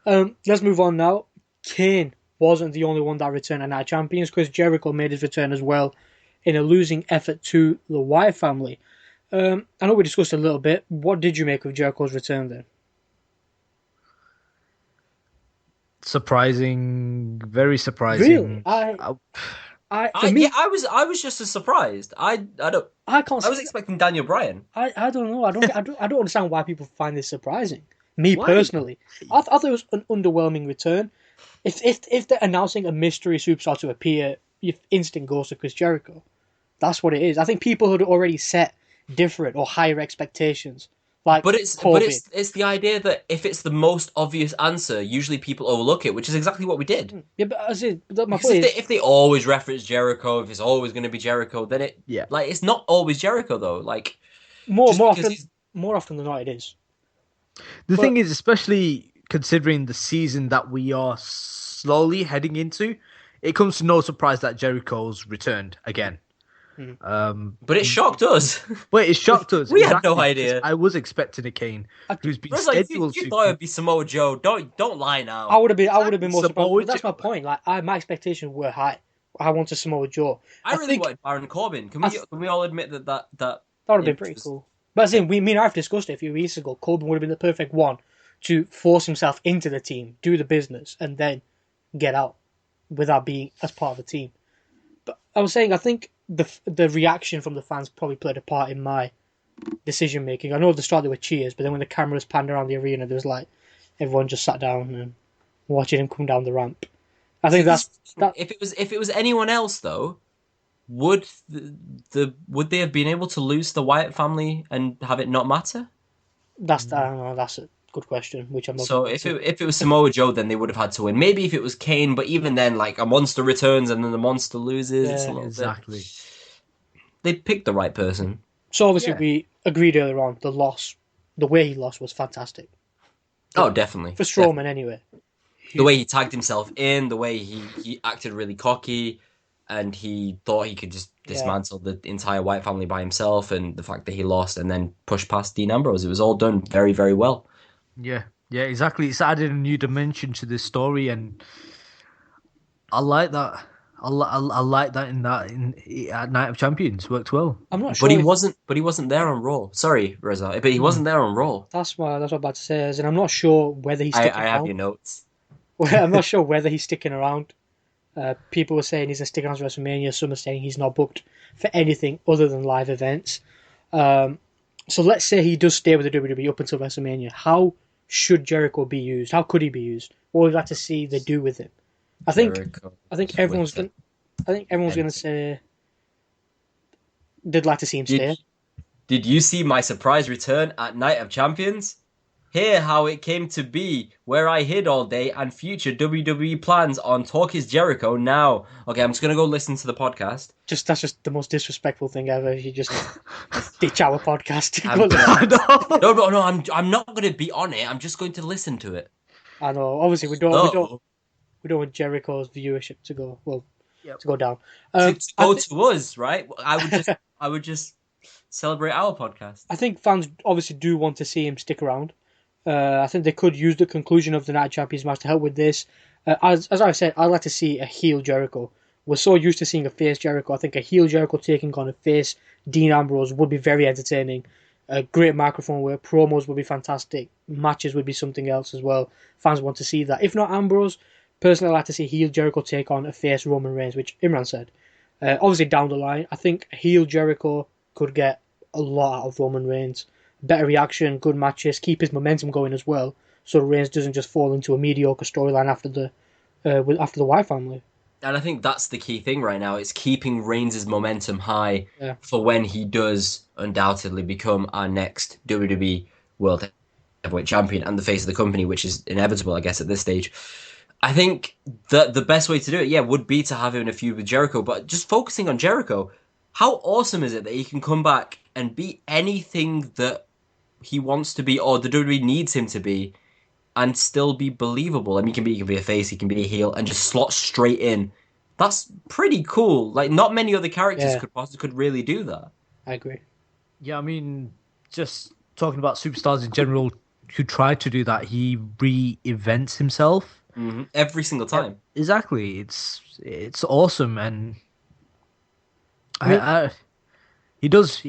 Let's move on now. Kane wasn't the only one that returned at Night of Champions. Chris Jericho made his return as well in a losing effort to the Wyatt family. I know we discussed a little bit. What did you make of Jericho's return then? Surprising, very surprising. Really? I was just as surprised. I was expecting Daniel Bryan. I don't know. I don't understand why people find this surprising. Me personally, I thought it was an underwhelming return. If they're announcing a mystery superstar to appear, your instinct goes to Chris Jericho. That's what it is. I think people had already set different or higher expectations. But it's the idea that if it's the most obvious answer, usually people overlook it, which is exactly what we did. Yeah, but my point is, if they always reference Jericho, if it's always going to be Jericho, then it's not always Jericho though. Like more often than not, it is. The thing is, especially considering the season that we are slowly heading into, it comes to no surprise that Jericho's returned again. But it shocked us. But it shocked us. We had no idea. I was expecting a Kane who's been scheduled. You thought it'd be Samoa Joe. Don't lie now. I would have been more surprised. But that's my point. Like my expectations were high. I wanted Samoa Joe. I really wanted Baron Corbin. Can we all admit that would have been pretty cool. But as in, me and I've discussed it a few weeks ago. Corbin would have been the perfect one to force himself into the team, do the business, and then get out without being as part of the team. But I was saying, I think the reaction from the fans probably played a part in my decision making. I know at the start there were cheers, but then when the cameras panned around the arena, there was like everyone just sat down and watching him come down the ramp. I think if it was anyone else though, would they have been able to lose the Wyatt family and have it not matter? I don't know. That's a good question. Which I'm not. So if it was Samoa Joe, then they would have had to win. Maybe if it was Kane, but even then, like a monster returns and then the monster loses. Yeah, exactly. They picked the right person. So obviously we agreed earlier on the way he lost was fantastic. Oh, definitely. For Strowman, anyway. The way he tagged himself in, the way he acted really cocky, and he thought he could just dismantle the entire Wyatt family by himself, and the fact that he lost and then pushed past Dean Ambrose. It was all done very, very well. Yeah. Yeah, exactly. It's added a new dimension to this story, and I like that. I like that at Night of Champions worked well. I'm not But sure he if wasn't. But he wasn't there on Raw. Sorry, Reza, but he wasn't there on Raw. that's what I'm about to say. And I'm not sure whether he's I sticking have around. your notes. Well, I'm not sure whether he's sticking around. People were saying he's going to stick around to WrestleMania. Some are saying he's not booked for anything other than live events. So let's say he does stay with the WWE up until WrestleMania. How should Jericho be used? How could he be used? What would you like to see they do with him? I think Jericho everyone's with going to say they'd like to see him stay. Did you see my surprise return at Night of Champions? Hear how it came to be, where I hid all day, and future WWE plans on Talk is Jericho now. Okay, I'm just gonna go listen to the podcast. That's just the most disrespectful thing ever. You just ditch our podcast. No, I'm not gonna be on it. I'm just going to listen to it. I know. Obviously, we don't want Jericho's viewership to go down. To go to us, right? I would just celebrate our podcast. I think fans obviously do want to see him stick around. I think they could use the conclusion of the Night Champions match to help with this. As I said, I'd like to see a heel Jericho. We're so used to seeing a face Jericho. I think a heel Jericho taking on a face Dean Ambrose would be very entertaining. Great microphone work, promos would be fantastic. Matches would be something else as well. Fans want to see that. If not Ambrose, personally I'd like to see heel Jericho take on a face Roman Reigns, which Imran said. Obviously down the line, I think heel Jericho could get a lot out of Roman Reigns. Better reaction, good matches, keep his momentum going as well, so Reigns doesn't just fall into a mediocre storyline after the Wyatt family. And I think that's the key thing right now. It's keeping Reigns' momentum high Yeah. for when he does undoubtedly become our next WWE World Heavyweight Champion and the face of the company, which is inevitable, I guess, at this stage. I think that the best way to do it, would be to have him in a feud with Jericho. But just focusing on Jericho, how awesome is it that he can come back and be anything that he wants to be or the WWE needs him to be and still be believable? I mean, he can be a face, he can be a heel, and just slot straight in. That's pretty cool. Like, not many other characters could really do that. I agree. Yeah, I mean, just talking about superstars in general who try to do that, he reinvents himself. Mm-hmm. Every single time. Yeah, exactly. It's awesome, and he does.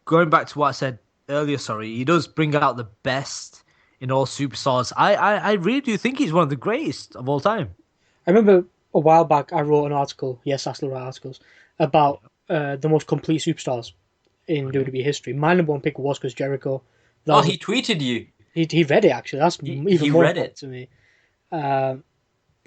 Going back to what I said earlier, he does bring out the best in all superstars. I really do think he's one of the greatest of all time. I remember a while back I wrote an article, yes, that's the right articles, about the most complete superstars in WWE history. My number one pick was Chris Jericho. He tweeted you. He read it, actually. That's even more read it to me.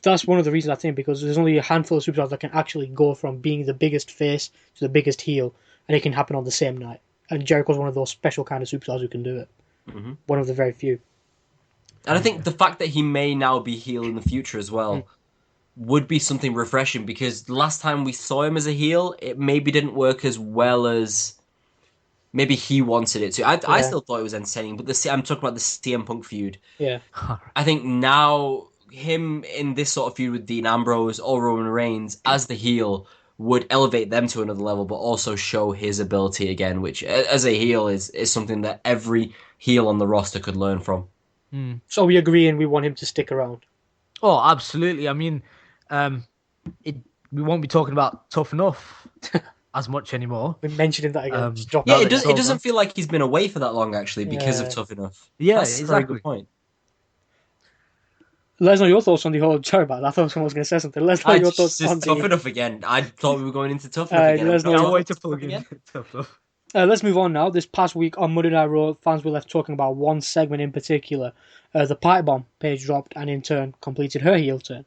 That's one of the reasons, I think, because there's only a handful of superstars that can actually go from being the biggest face to the biggest heel, and it can happen on the same night. And Jericho's one of those special kind of superstars who can do it. Mm-hmm. One of the very few. And I think the fact that he may now be heel in the future as well would be something refreshing, because the last time we saw him as a heel, it maybe didn't work as well as maybe he wanted it to. I still thought it was entertaining, but I'm talking about the CM Punk feud. Yeah. I think now him in this sort of feud with Dean Ambrose or Roman Reigns as the heel would elevate them to another level, but also show his ability again, which as a heel is something that every heel on the roster could learn from. So we agree and we want him to stick around. Oh, absolutely. I mean, we won't be talking about Tough Enough as much anymore. We're mentioning that again. It doesn't feel like he's been away for that long, actually, because of Tough Enough. Yeah, that's exactly. a very good point. Let us know your thoughts on the whole... Sorry about that. I thought someone was going to say something. Let us know your thoughts on Tough Enough again. I thought we were going into Tough Enough again. I'll wait to plug in Tough Enough. Let's move on now. This past week on Monday Night Raw, fans were left talking about one segment in particular. The Pipebomb. Paige dropped and in turn completed her heel turn.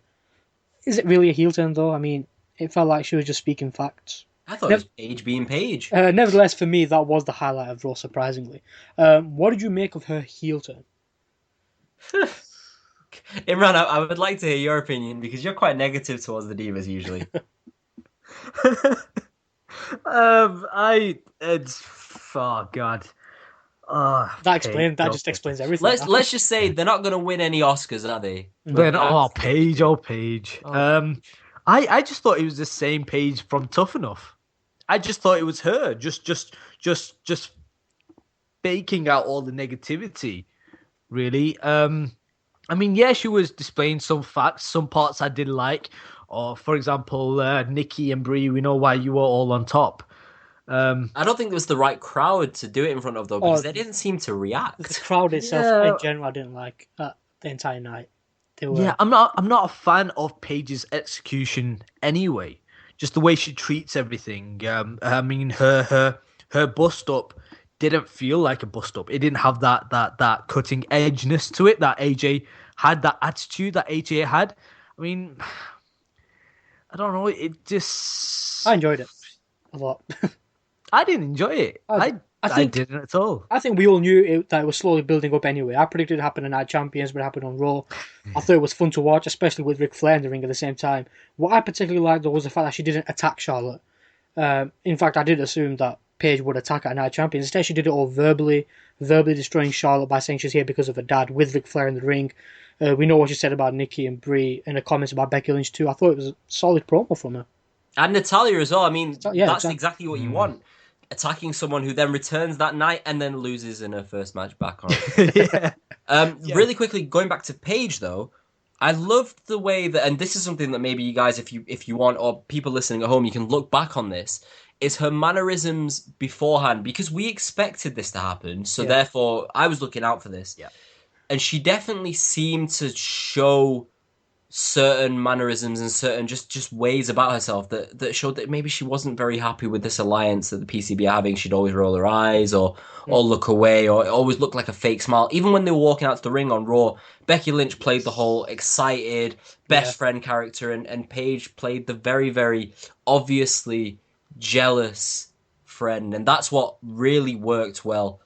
Is it really a heel turn though? I mean, it felt like she was just speaking facts. I thought it was Paige being Paige. Nevertheless, for me, that was the highlight of Raw, surprisingly. What did you make of her heel turn? Imran, I would like to hear your opinion, because you're quite negative towards the Divas usually. Oh God. That just explains everything. Let's just say they're not going to win any Oscars, are they? Paige. I just thought it was the same Paige from Tough Enough. I just thought it was her, just baking out all the negativity really. I mean, yeah, she was displaying some facts, some parts I didn't like. Or, for example, Nikki and Brie, we know why you were all on top. I don't think it was the right crowd to do it in front of, though, because Or they didn't seem to the react. crowd itself Yeah, in general, I didn't like the entire night. They yeah, were I'm not a fan of Paige's execution anyway. Just the way she treats everything. I mean, her bust up didn't feel like a bust up. It didn't have that cutting edgeness to it that AJ had, that attitude that AJ had. I mean, I don't know. It just I enjoyed it a lot. I didn't enjoy it. I I think didn't at all. I think we all knew that it was slowly building up anyway. I predicted it happened in Night Champions, but it happened on Raw. I thought it was fun to watch, especially with Ric Flair in the ring at the same time. What I particularly liked, though, was the fact that she didn't attack Charlotte. In fact, I did assume that Paige would attack at Night Champions. Instead, she did it all verbally destroying Charlotte by saying she's here because of her dad with Ric Flair in the ring. We know what she said about Nikki and Brie in the comments about Becky Lynch too. I thought it was a solid promo from her. And Natalia as well. I mean, Yeah, that's exactly. exactly what you want. Attacking someone who then returns that night and then loses in her first match back on. Yeah. Really quickly, going back to Paige, though, I loved the way that, and this is something that maybe you guys, if you want, or people listening at home, you can look back on this, is her mannerisms beforehand, because we expected this to happen, so therefore I was looking out for this. Yeah. And she definitely seemed to show certain mannerisms and certain just ways about herself that showed that maybe she wasn't very happy with this alliance that the PCB are having. She'd always roll her eyes or look away, or it always looked like a fake smile. Even when they were walking out to the ring on Raw, Becky Lynch played the whole excited best friend character, and Paige played the very, very obviously jealous friend, and that's what really worked well.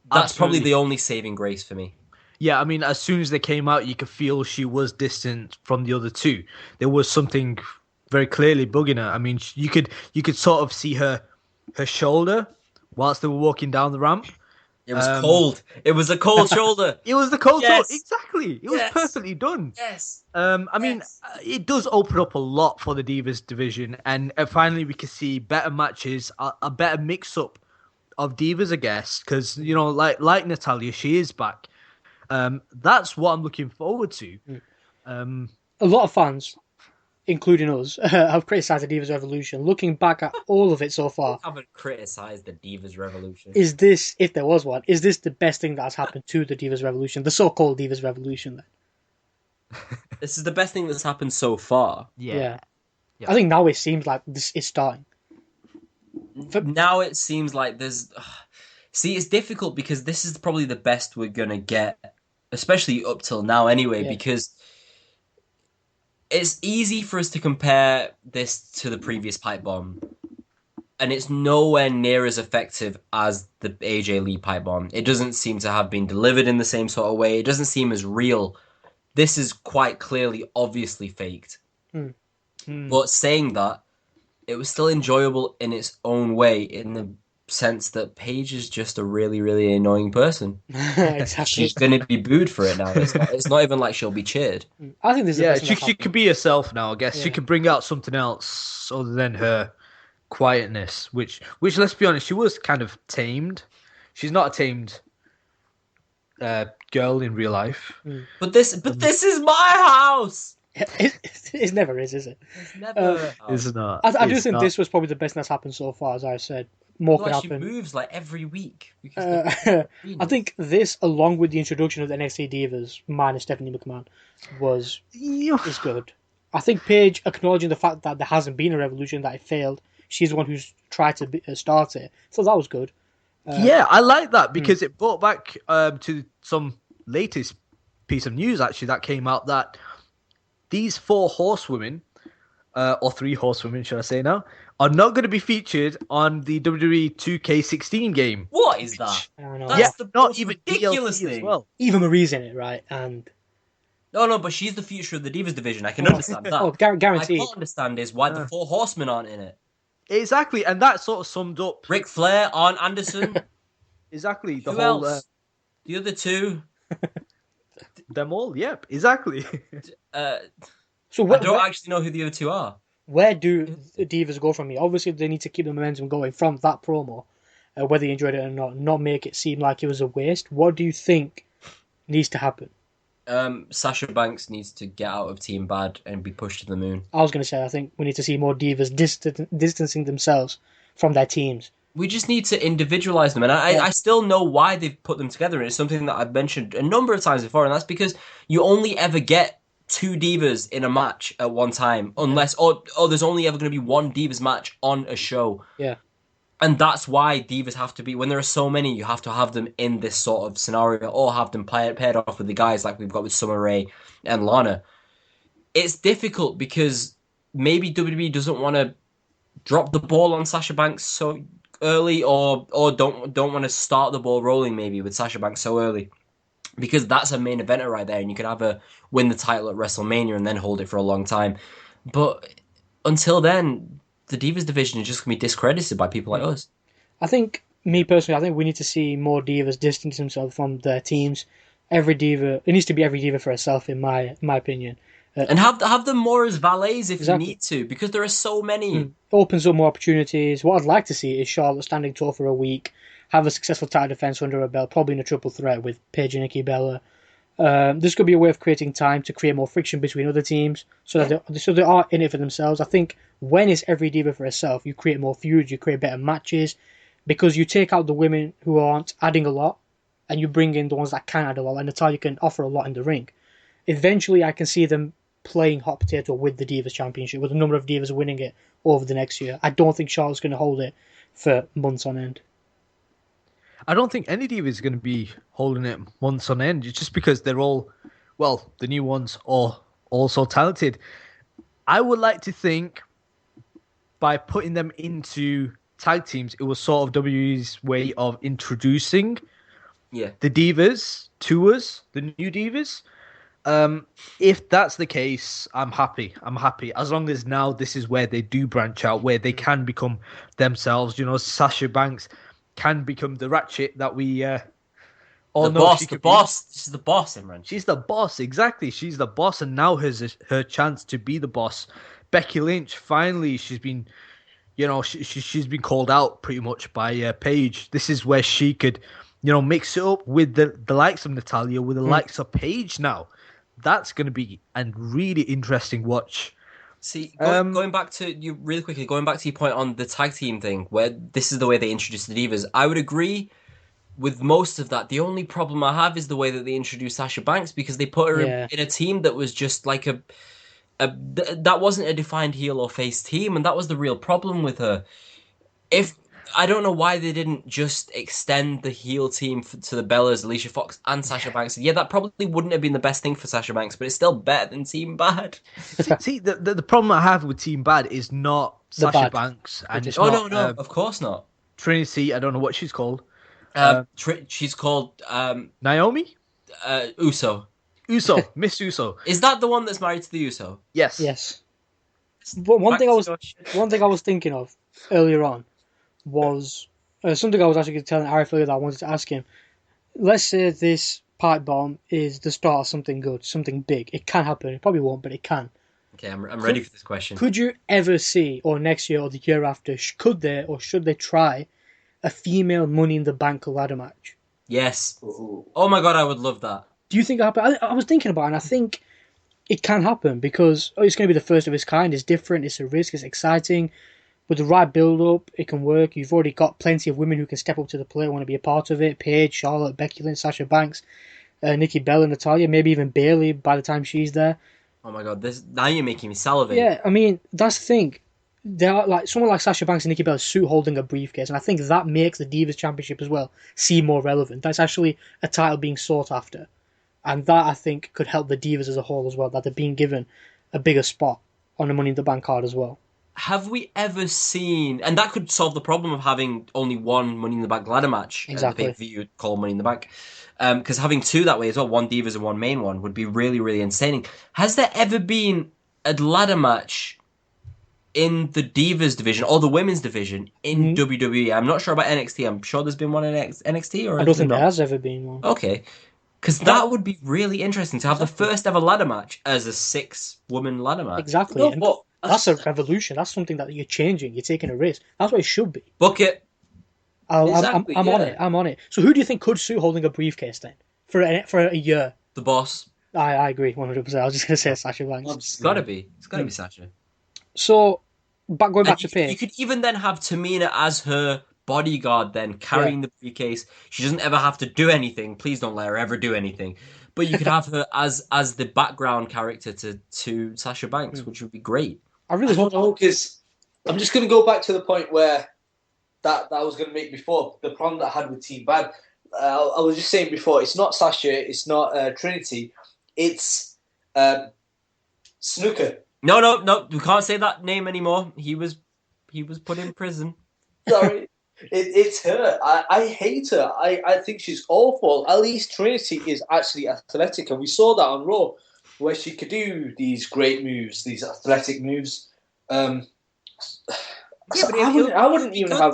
That's probably the only saving grace for me. Yeah, I mean, as soon as they came out, you could feel she was distant from the other two. There was something very clearly bugging her. I mean, you could sort of see her shoulder whilst they were walking down the ramp. It was cold. It was a cold shoulder. It was the cold Yes. shoulder. Exactly. It was Yes. perfectly done. Yes. I mean, it does open up a lot for the Divas division, and finally we can see better matches, a better mix-up of Divas, I guess, because, you know, like Natalia, she is back. That's what I'm looking forward to. A lot of fans, including us, have criticised the Divas Revolution. Looking back at all of it so far, I haven't criticised the Divas Revolution. is this, if there was one, is this the best thing that has happened to the Divas Revolution, the so-called Divas Revolution? Then, This is the best thing that's happened so far. yeah. I think now it seems like this is starting. Now it seems like there's... See, it's difficult because this is probably the best we're going to get, especially up till now anyway, because it's easy for us to compare this to the previous Pipebomb, and it's nowhere near as effective as the AJ Lee Pipebomb. It doesn't seem to have been delivered in the same sort of way. It doesn't seem as real. This is quite clearly, obviously faked. But saying that, it was still enjoyable in its own way, in the sense that Paige is just a really, really annoying person. Exactly. She's going to be booed for it now. It's not even like she'll be cheered. I think this is the best thing she that's happened. could be herself now, I guess. Yeah. She could bring out something else other than her quietness, which let's be honest, she was kind of tamed. She's not a tamed girl in real life. But this is my house. It never is it? It's never. It's not. I do It's think not. this was probably the best that's happened so far, as I said. More could Like she happen. moves like every week. Because I think this, along with the introduction of the NXT Divas, minus Stephanie McMahon, is good. I think Paige acknowledging the fact that there hasn't been a revolution, that it failed. She's the one who's tried to start it. So that was good. Yeah, I like that because it brought back to some latest piece of news actually that came out that these 4 horsewomen, or 3 horsewomen, should I say now, are not going to be featured on the WWE 2K16 game. what is that? I don't know. That's the not most even ridiculous DLC as thing. well. Eva Marie's in it, right? And No, but she's the future of the Divas division. I can understand that. guaranteed. I can't understand is why the 4 horsemen aren't in it. Exactly, and that sort of summed up Ric Flair, Arn Anderson. exactly the Who whole else? The other 2. them all. Yep, exactly. So I don't actually know who the other 2 are. where do the Divas go from here? Obviously, they need to keep the momentum going from that promo, whether you enjoyed it or not make it seem like it was a waste. What do you think needs to happen? Sasha Banks needs to get out of Team Bad and be pushed to the moon. I was going to say, I think we need to see more divas distancing themselves from their teams. We just need to individualize them, and I still know why they've put them together, and it's something that I've mentioned a number of times before, and that's because you only ever get two divas in a match at one time, unless or there's only ever going to be one divas match on a show. Yeah. And that's why divas have to be, when there are so many, you have to have them in this sort of scenario, or have them paired off with the guys like we've got with Summer Rae and Lana. It's difficult because maybe WWE doesn't want to drop the ball on Sasha Banks so early, or don't want to start the ball rolling maybe with Sasha Banks so early, because that's a main eventer right there, and you could have her win the title at WrestleMania and then hold it for a long time. But until then, the Divas division is just going to be discredited by people like us. I think, me personally, I think we need to see more divas distance themselves from their teams. Every diva, it needs to be every diva for herself, in my opinion. And have them more as valets if Exactly. you need to, because there are so many. It opens up more opportunities. What I'd like to see is Charlotte standing tall for a week, have a successful title defense under her belt, probably in a triple threat with Paige and Nikki Bella. This could be a way of creating time to create more friction between other teams, so that they are in it for themselves. I think when it's every diva for herself, you create more feuds, you create better matches, because you take out the women who aren't adding a lot, and you bring in the ones that can add a lot, and Natalya can offer a lot in the ring. Eventually, I can see them playing hot potato with the Divas Championship, with a number of divas winning it over the next year. I don't think Charlotte's going to hold it for months on end. I don't think any diva is going to be holding it months on end, just because they're all, well, the new ones are all so talented. I would like to think by putting them into tag teams, it was sort of WWE's way of introducing the divas to us, the new divas. If that's the case, I'm happy. As long as now this is where they do branch out, where they can become themselves. You know, Sasha Banks can become the ratchet that we all know. The boss. She's the boss, Imran. She's the boss, exactly. She's the boss, and now has her chance to be the boss. Becky Lynch, finally, she's been, you know, she's been called out pretty much by Paige. This is where she could, you know, mix it up with the likes of Natalya, with the likes of Paige now. That's going to be a really interesting watch. See, going back to you really quickly, going back to your point on the tag team thing, where this is the way they introduce the divas, I would agree with most of that. The only problem I have is the way that they introduced Sasha Banks, because they put her in a team that was just like that wasn't a defined heel or face team, and that was the real problem with her. I don't know why they didn't just extend the heel team to the Bellas, Alicia Fox, and Sasha Banks. Yeah, that probably wouldn't have been the best thing for Sasha Banks, but it's still better than Team Bad. See, the problem I have with Team Bad is not Sasha Banks. And no, of course not. Trinity, I don't know what she's called. She's called Naomi? Uso. Miss Uso. Is that the one that's married to the Uso? Yes. But one thing I was thinking of earlier on was something I was actually telling Arif earlier that I wanted to ask him. Let's say this pipe bomb is the start of something good, something big. It can happen. It probably won't, but it can. Okay, I'm ready for this question. Could you ever see, or next year or the year after, could they or should they try a female Money in the Bank ladder match? Yes. Oh my god, I would love that. Do you think it happen? I was thinking about it, and I think it can happen, because it's going to be the first of its kind. It's different. It's a risk. It's exciting. With the right build-up, it can work. You've already got plenty of women who can step up to the plate, want to be a part of it. Paige, Charlotte, Becky Lynch, Sasha Banks, Nikki Bella, Natalya, maybe even Bayley by the time she's there. Oh my god, now you're making me salivate. Yeah, I mean, that's the thing. They are like someone like Sasha Banks and Nikki Bella suit holding a briefcase, and I think that makes the Divas Championship as well seem more relevant. That's actually a title being sought after, and that I think could help the Divas as a whole as well. That they're being given a bigger spot on the Money in the Bank card as well. Have we ever seen, and that could solve the problem of having only one Money in the Bank ladder match, exactly, the pay-per-view called Money in the Bank, because having two that way as well, one Divas and one main one, would be really, really entertaining. Has there ever been a ladder match in the Divas division or the women's division in WWE? I'm not sure about NXT. I'm sure there's been one in NXT, or I don't think there has ever been one. Okay. Because that would be really interesting to have the first ever ladder match as a 6-woman ladder match. Exactly. You know, that's a revolution. That's something that you're changing. You're taking a risk. That's what it should be. Book it. I'm on it. So who do you think could suit holding a briefcase then? for a year. The boss. I agree 100%. I was just going to say Sasha Banks. It's got to be. It's got to be Sasha. So, going back to You Paige. could even then have Tamina as her bodyguard, then carrying the briefcase. She doesn't ever have to do anything. Please don't let her ever do anything. But you could have her as the background character to Sasha Banks, which would be great. I really don't know, because I'm just going to go back to the point where that I was going to make before, the problem that I had with Team Bad. I was just saying before, it's not Sasha, it's not Trinity, it's Snooker. No, we can't say that name anymore. He was put in prison. Sorry. It's her. I hate her. I think she's awful. At least Trinity is actually athletic, and we saw that on Raw, where she could do these great moves, these athletic moves. I wouldn't even have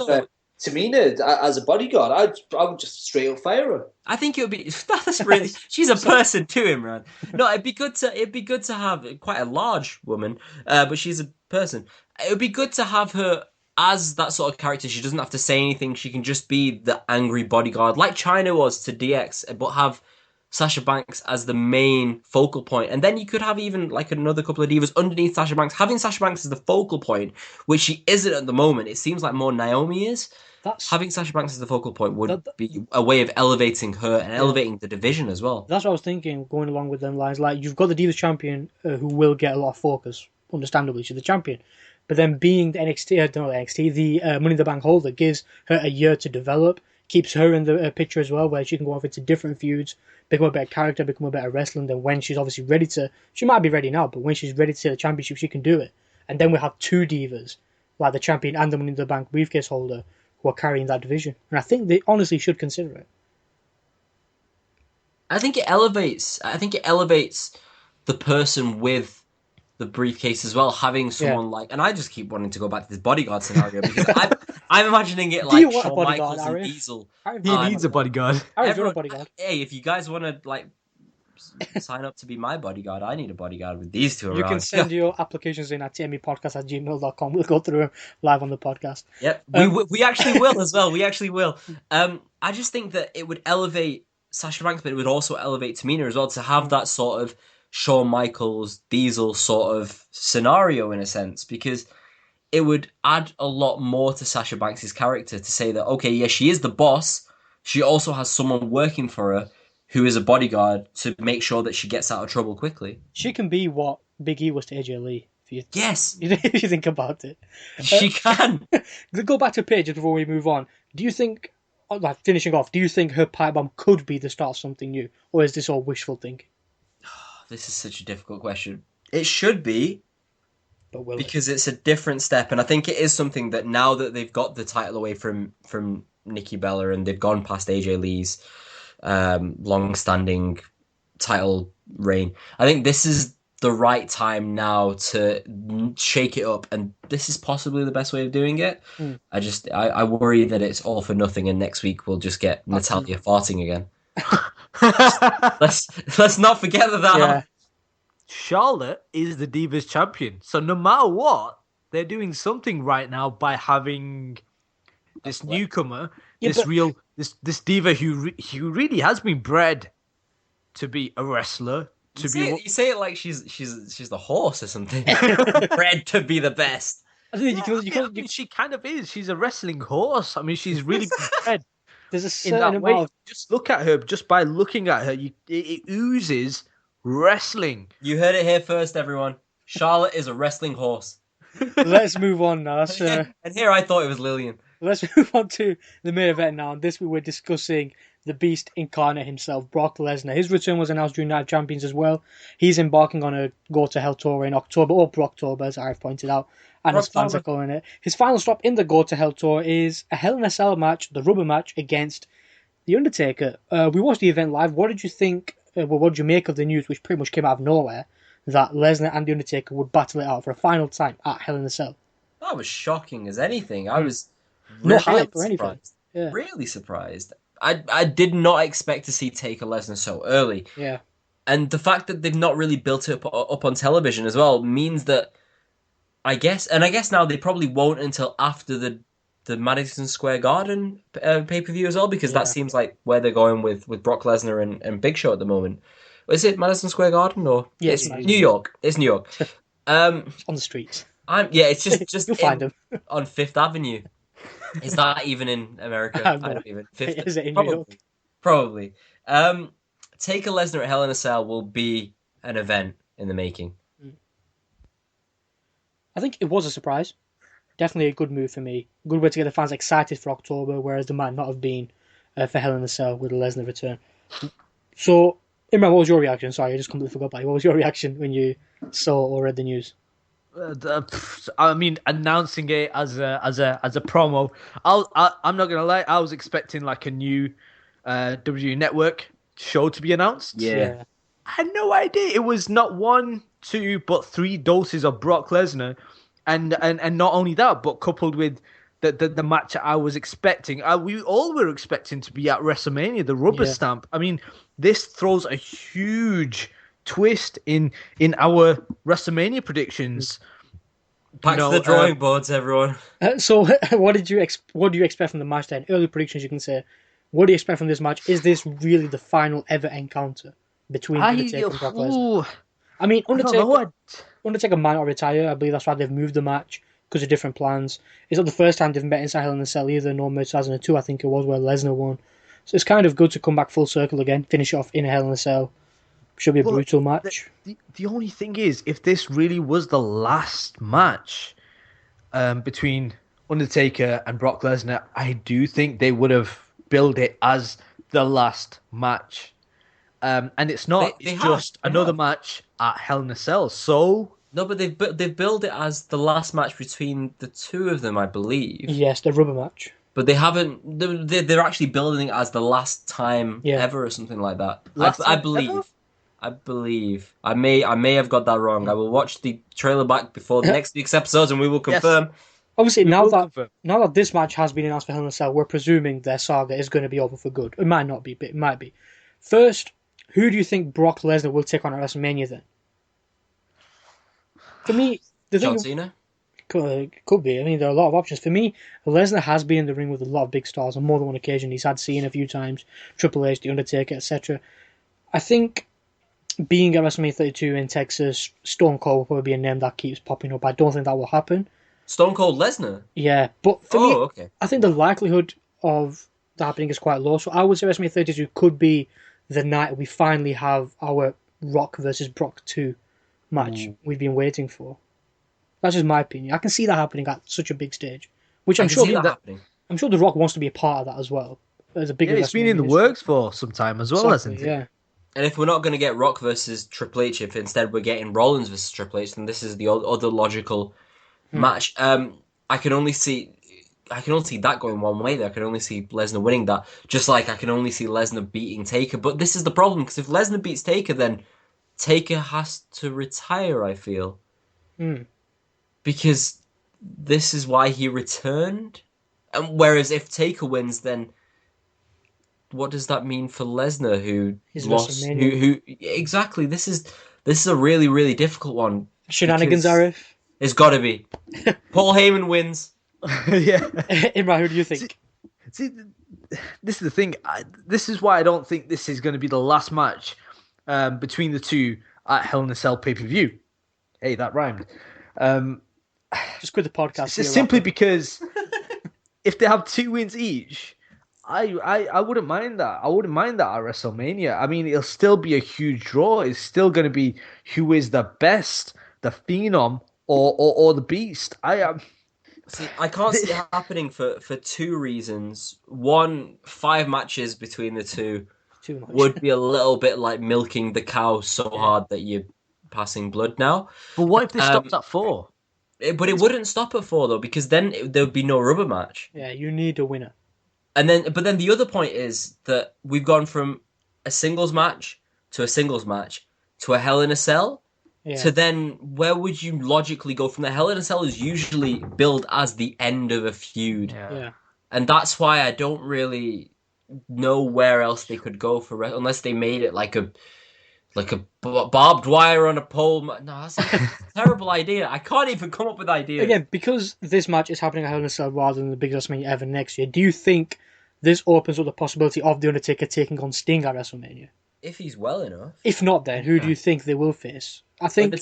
Tamina as a bodyguard. I would just straight up fire her. I think it would be. That's really. She's a person to him, man. No, it'd be good to have quite a large woman, but she's a person. It would be good to have her as that sort of character. She doesn't have to say anything. She can just be the angry bodyguard, like Chyna was to DX, but have Sasha Banks as the main focal point. And then you could have even like another couple of divas underneath Sasha Banks. Having Sasha Banks as the focal point, which she isn't at the moment, it seems like more Naomi is. Having Sasha Banks as the focal point would be a way of elevating her and elevating the division as well. That's what I was thinking, going along with them lines. Like, you've got the Divas champion who will get a lot of focus, understandably. She's the champion. But then being the the Money in the Bank holder gives her a year to develop, keeps her in the picture as well, where she can go off into different feuds, become a better character, become a better wrestler. And then when she's obviously ready to, she might be ready now, but when she's ready to take the championship, she can do it. And then we have two divas, like the champion and the Money in the Bank briefcase holder, who are carrying that division. And I think they honestly should consider it. I think it elevates the person with the briefcase as well, having someone like, and I just keep wanting to go back to this bodyguard scenario because I'm imagining it like Shawn Michaels and Diesel. He needs a bodyguard. A bodyguard. Hey, if you guys want to like sign up to be my bodyguard, I need a bodyguard with these two around. You can send your applications in at tmepodcast@gmail.com. We'll go through them live on the podcast. Yep, we actually will as well. We actually will. I just think that it would elevate Sasha Banks, but it would also elevate Tamina as well to have that sort of Shawn Michaels, Diesel sort of scenario in a sense, because it would add a lot more to Sasha Banks' character to say that, okay, yeah, she is the boss. She also has someone working for her who is a bodyguard to make sure that she gets out of trouble quickly. She can be what Big E was to AJ Lee. Yes. If you think about it. She can. Go back to Paige before we move on. Do you think, like finishing off, do you think her Pipebomb could be the start of something new? Or is this all wishful thinking? This is such a difficult question. It should be, but because it's a different step, and I think it is something that now that they've got the title away from Nikki Bella and they've gone past AJ Lee's long-standing title reign, I think this is the right time now to shake it up, and this is possibly the best way of doing it. I worry that it's all for nothing, and next week we'll just get Natalya farting again. let's not forget that. Yeah. Charlotte is the Divas champion, so no matter what, they're doing something right now by having this newcomer, this diva who really has been bred to be a wrestler. You say it like she's the horse or something. Bred to be the best. I mean, she kind of is. She's a wrestling horse. I mean, she's really bred. There's a certain amount. Just look at her. Just by looking at her, it oozes wrestling. You heard it here first, everyone. Charlotte is a wrestling horse. Let's move on now. And here I thought it was Lillian. Let's move on to the main event now. And this week we're discussing the Beast Incarnate himself, Brock Lesnar. His return was announced during Night of Champions as well. He's embarking on a Go to Hell tour in October, or Brocktober, as I've pointed out. And his fans are calling it. His final stop in the Go to Hell tour is a Hell in a Cell match, the rubber match against The Undertaker. We watched the event live. What did you think? What did you make of the news, which pretty much came out of nowhere, that Lesnar and The Undertaker would battle it out for a final time at Hell in a Cell? That was shocking as anything. I was no hype or anything. Yeah. Really surprised. I did not expect to see Taker Lesnar so early. Yeah. And the fact that they've not really built it up on television as well means that I guess now they probably won't until after the the Madison Square Garden pay-per-view as well, because that seems like where they're going with Brock Lesnar and Big Show at the moment. Is it Madison Square Garden or Yes, it's New York? It's New York. On the streets. It's just You'll find them on Fifth Avenue. Is that even in America? I don't even. Fifth, is it in New York? Probably. Taker Lesnar at Hell in a Cell will be an event in the making. I think it was a surprise. Definitely a good move for me. Good way to get the fans excited for October, whereas they might not have been for Hell in a Cell with the Lesnar return. So, Imran, what was your reaction? Sorry, I just completely forgot about you. What was your reaction when you saw or read the news? I mean, announcing it as a promo. I'm not gonna lie. I was expecting like a new WWE Network show to be announced. Yeah. I had no idea it was not 1, 2, but 3 doses of Brock Lesnar, and not only that, but coupled with the match I was expecting. We all were expecting to be at WrestleMania, the rubber stamp. I mean, this throws a huge twist in our WrestleMania predictions. Back to the drawing boards, everyone. So, what do you expect from the match then? Early predictions, you can say. What do you expect from this match? Is this really the final ever encounter between Undertaker and Brock Lesnar? I mean, Undertaker might not retire. I believe that's why they've moved the match, because of different plans. It's not the first time they've met inside Hell in a Cell either. No, 2002, I think it was, where Lesnar won. So it's kind of good to come back full circle again, finish it off in a Hell in a Cell. Should be a brutal match. The only thing is, if this really was the last match between Undertaker and Brock Lesnar, I do think they would have billed it as the last match. And it's not just another match at Hell in a Cell. So no, but they've billed it as the last match between the two of them, I believe. Yes, the rubber match. But they haven't. They're actually building it as the last time ever or something like that. I believe. Ever? I believe. I may have got that wrong. I will watch the trailer back before the next week's episodes, and we will confirm. Yes. Obviously, now that this match has been announced for Hell in a Cell, we're presuming their saga is going to be over for good. It might not be, but it might be. First, who do you think Brock Lesnar will take on at WrestleMania then? For me, John Cena? Could be. I mean, there are a lot of options. For me, Lesnar has been in the ring with a lot of big stars on more than one occasion. He's had Cena a few times, Triple H, The Undertaker, etc. I think being at WrestleMania 32 in Texas, Stone Cold will probably be a name that keeps popping up. I don't think that will happen. Stone Cold Lesnar? Yeah, but for me, I think the likelihood of that happening is quite low. So I would say WrestleMania 32 could be the night we finally have our Rock versus Brock 2 match we've been waiting for. That's just my opinion. I can see that happening at such a big stage, which I'm sure The Rock wants to be a part of that as well. It's been in the works for some time as well, hasn't it? Yeah. And if we're not going to get Rock versus Triple H, if instead we're getting Rollins versus Triple H, then this is the other logical match. I can only see that going one way there. I can only see Lesnar winning that, just like I can only see Lesnar beating Taker. But this is the problem, because if Lesnar beats Taker, then Taker has to retire, I feel. Because this is why he returned. And whereas if Taker wins, then what does that mean for Lesnar, who lost? Who exactly? This is a really, really difficult one. Shenanigans, Arif. It's got to be. Paul Heyman wins. Yeah. Imran, who do you think? See, this is the thing. This is why I don't think this is going to be the last match between the two at Hell in a Cell pay-per-view. Hey, that rhymed. Just quit the podcast. It's simply because if they have 2 wins each, I wouldn't mind that. I wouldn't mind that at WrestleMania. I mean, it'll still be a huge draw. It's still going to be who is the best, the Phenom or the Beast. See, I can't see it happening for 2 reasons. One, 5 matches between the two would be a little bit like milking the cow so hard that you're passing blood now. But what if they stopped at 4? But it wouldn't stop at 4 though, because then there would be no rubber match. Yeah, you need a winner. But then the other point is that we've gone from a singles match to a singles match to a Hell in a Cell. Yeah. So then, where would you logically go from there? Hell in a Cell is usually billed as the end of a feud. Yeah. And that's why I don't really know where else they could go for unless they made it like Like a barbed wire on a pole. No, that's a terrible idea. I can't even come up with ideas. Again, because this match is happening at Hell in a Cell rather than the biggest WrestleMania ever next year, do you think this opens up the possibility of The Undertaker taking on Sting at WrestleMania? If he's well enough. If not, then who do you think they will face? I think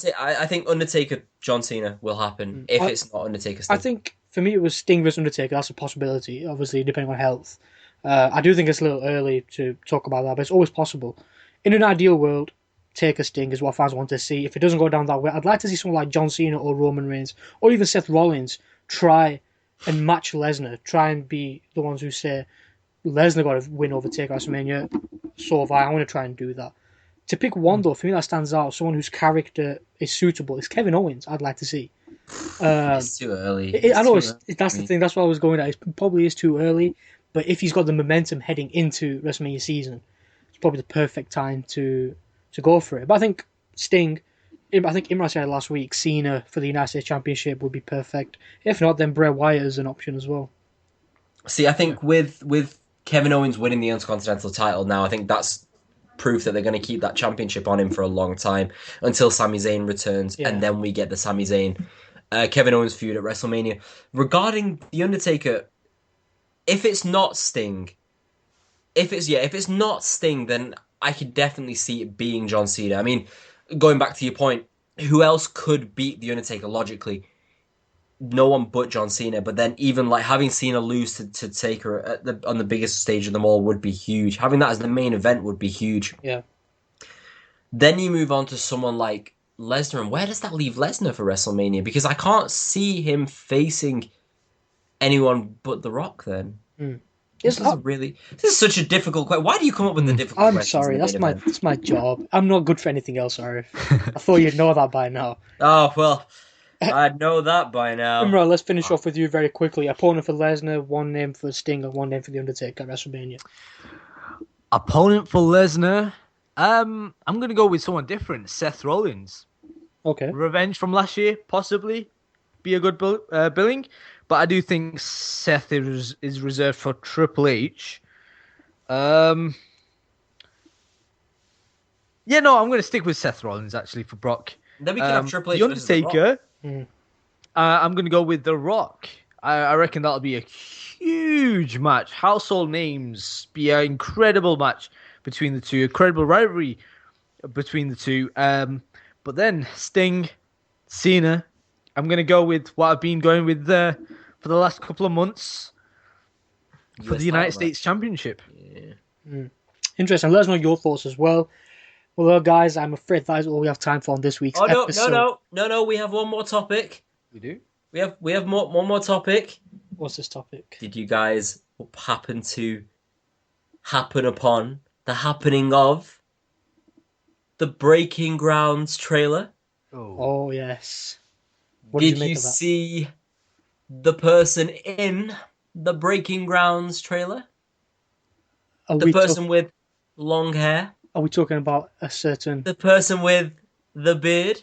Undertaker John Cena will happen if it's not Undertaker Sting. I think for me it was Sting versus Undertaker. That's a possibility, obviously depending on health. I do think it's a little early to talk about that, but it's always possible. In an ideal world, Taker Sting is what fans want to see. If it doesn't go down that way, I'd like to see someone like John Cena or Roman Reigns or even Seth Rollins try and match Lesnar. Try and be the ones who say Lesnar got to win over Taker at WrestleMania. So I want to try and do that. To pick one though, for me that stands out, someone whose character is suitable, is Kevin Owens. I'd like to see. It's too early. I know that's the thing. That's what I was going at. It probably is too early, but if he's got the momentum heading into WrestleMania season, it's probably the perfect time to go for it. But I think Sting, I think Imran said last week, Cena for the United States Championship would be perfect. If not, then Bray Wyatt is an option as well. See, I think with Kevin Owens winning the Intercontinental title now, I think that's proof that they're going to keep that championship on him for a long time until Sami Zayn returns, and then we get the Sami Zayn Kevin Owens feud at WrestleMania. Regarding The Undertaker, if it's not Sting, if it's not Sting, then I could definitely see it being John Cena. I mean, going back to your point, who else could beat The Undertaker logically? No one but John Cena. But then even like having Cena lose to Taker on the biggest stage of them all would be huge. Having that as the main event would be huge. Yeah. Then you move on to someone like Lesnar, and where does that leave Lesnar for WrestleMania? Because I can't see him facing anyone but The Rock then. This is such a difficult question. Why do you come up with the difficult questions? I'm sorry, that's my job. I'm not good for anything else, Arif. I thought you'd know that by now. Oh, well, I know that by now. Imran, let's finish off with you very quickly. Opponent for Lesnar, one name for Sting, and one name for The Undertaker at WrestleMania. Opponent for Lesnar, I'm going to go with someone different, Seth Rollins. Okay. Revenge from last year, possibly be a good billing. But I do think Seth is reserved for Triple H. I'm going to stick with Seth Rollins, actually, for Brock. Then we can have Triple H The Undertaker, I'm going to go with The Rock. I reckon that'll be a huge match. Household names, be an incredible match between the two. Incredible rivalry between the two. But then Sting, Cena, I'm going to go with what I've been going with for the last couple of months for the United States Championship. Yeah. Interesting. Let us know your thoughts as well. Well, guys, I'm afraid that is all we have time for on this week's episode. No, we have one more topic. We do? We have one more topic. What's this topic? Did you guys happen upon the happening of the Breaking Grounds trailer? Oh yes. Did you see the person in the Breaking Grounds trailer? The person with long hair? Are we talking about a certain... The person with the beard?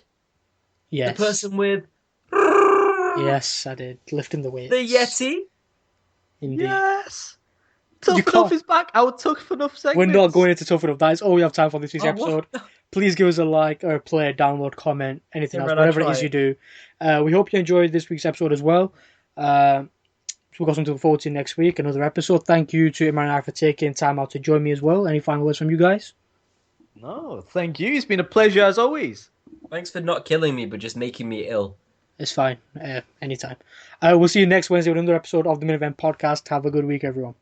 Yes. The person with... Yes, I did. Lifting the weights. The Yeti? Indeed. Yes! Tough Enough is back. Our Tough Enough segment. We're not going into Tough Enough. That is all we have time for this week's episode. Please give us a like or a play, download, comment, anything else, whatever it is you do. We hope you enjoyed this week's episode as well. We've got something to look forward to next week, another episode. Thank you to Imran and I for taking time out to join me as well. Any final words from you guys? No, thank you. It's been a pleasure as always. Thanks for not killing me, but just making me ill. It's fine. Anytime. We'll see you next Wednesday with another episode of the Main Event Podcast. Have a good week, everyone.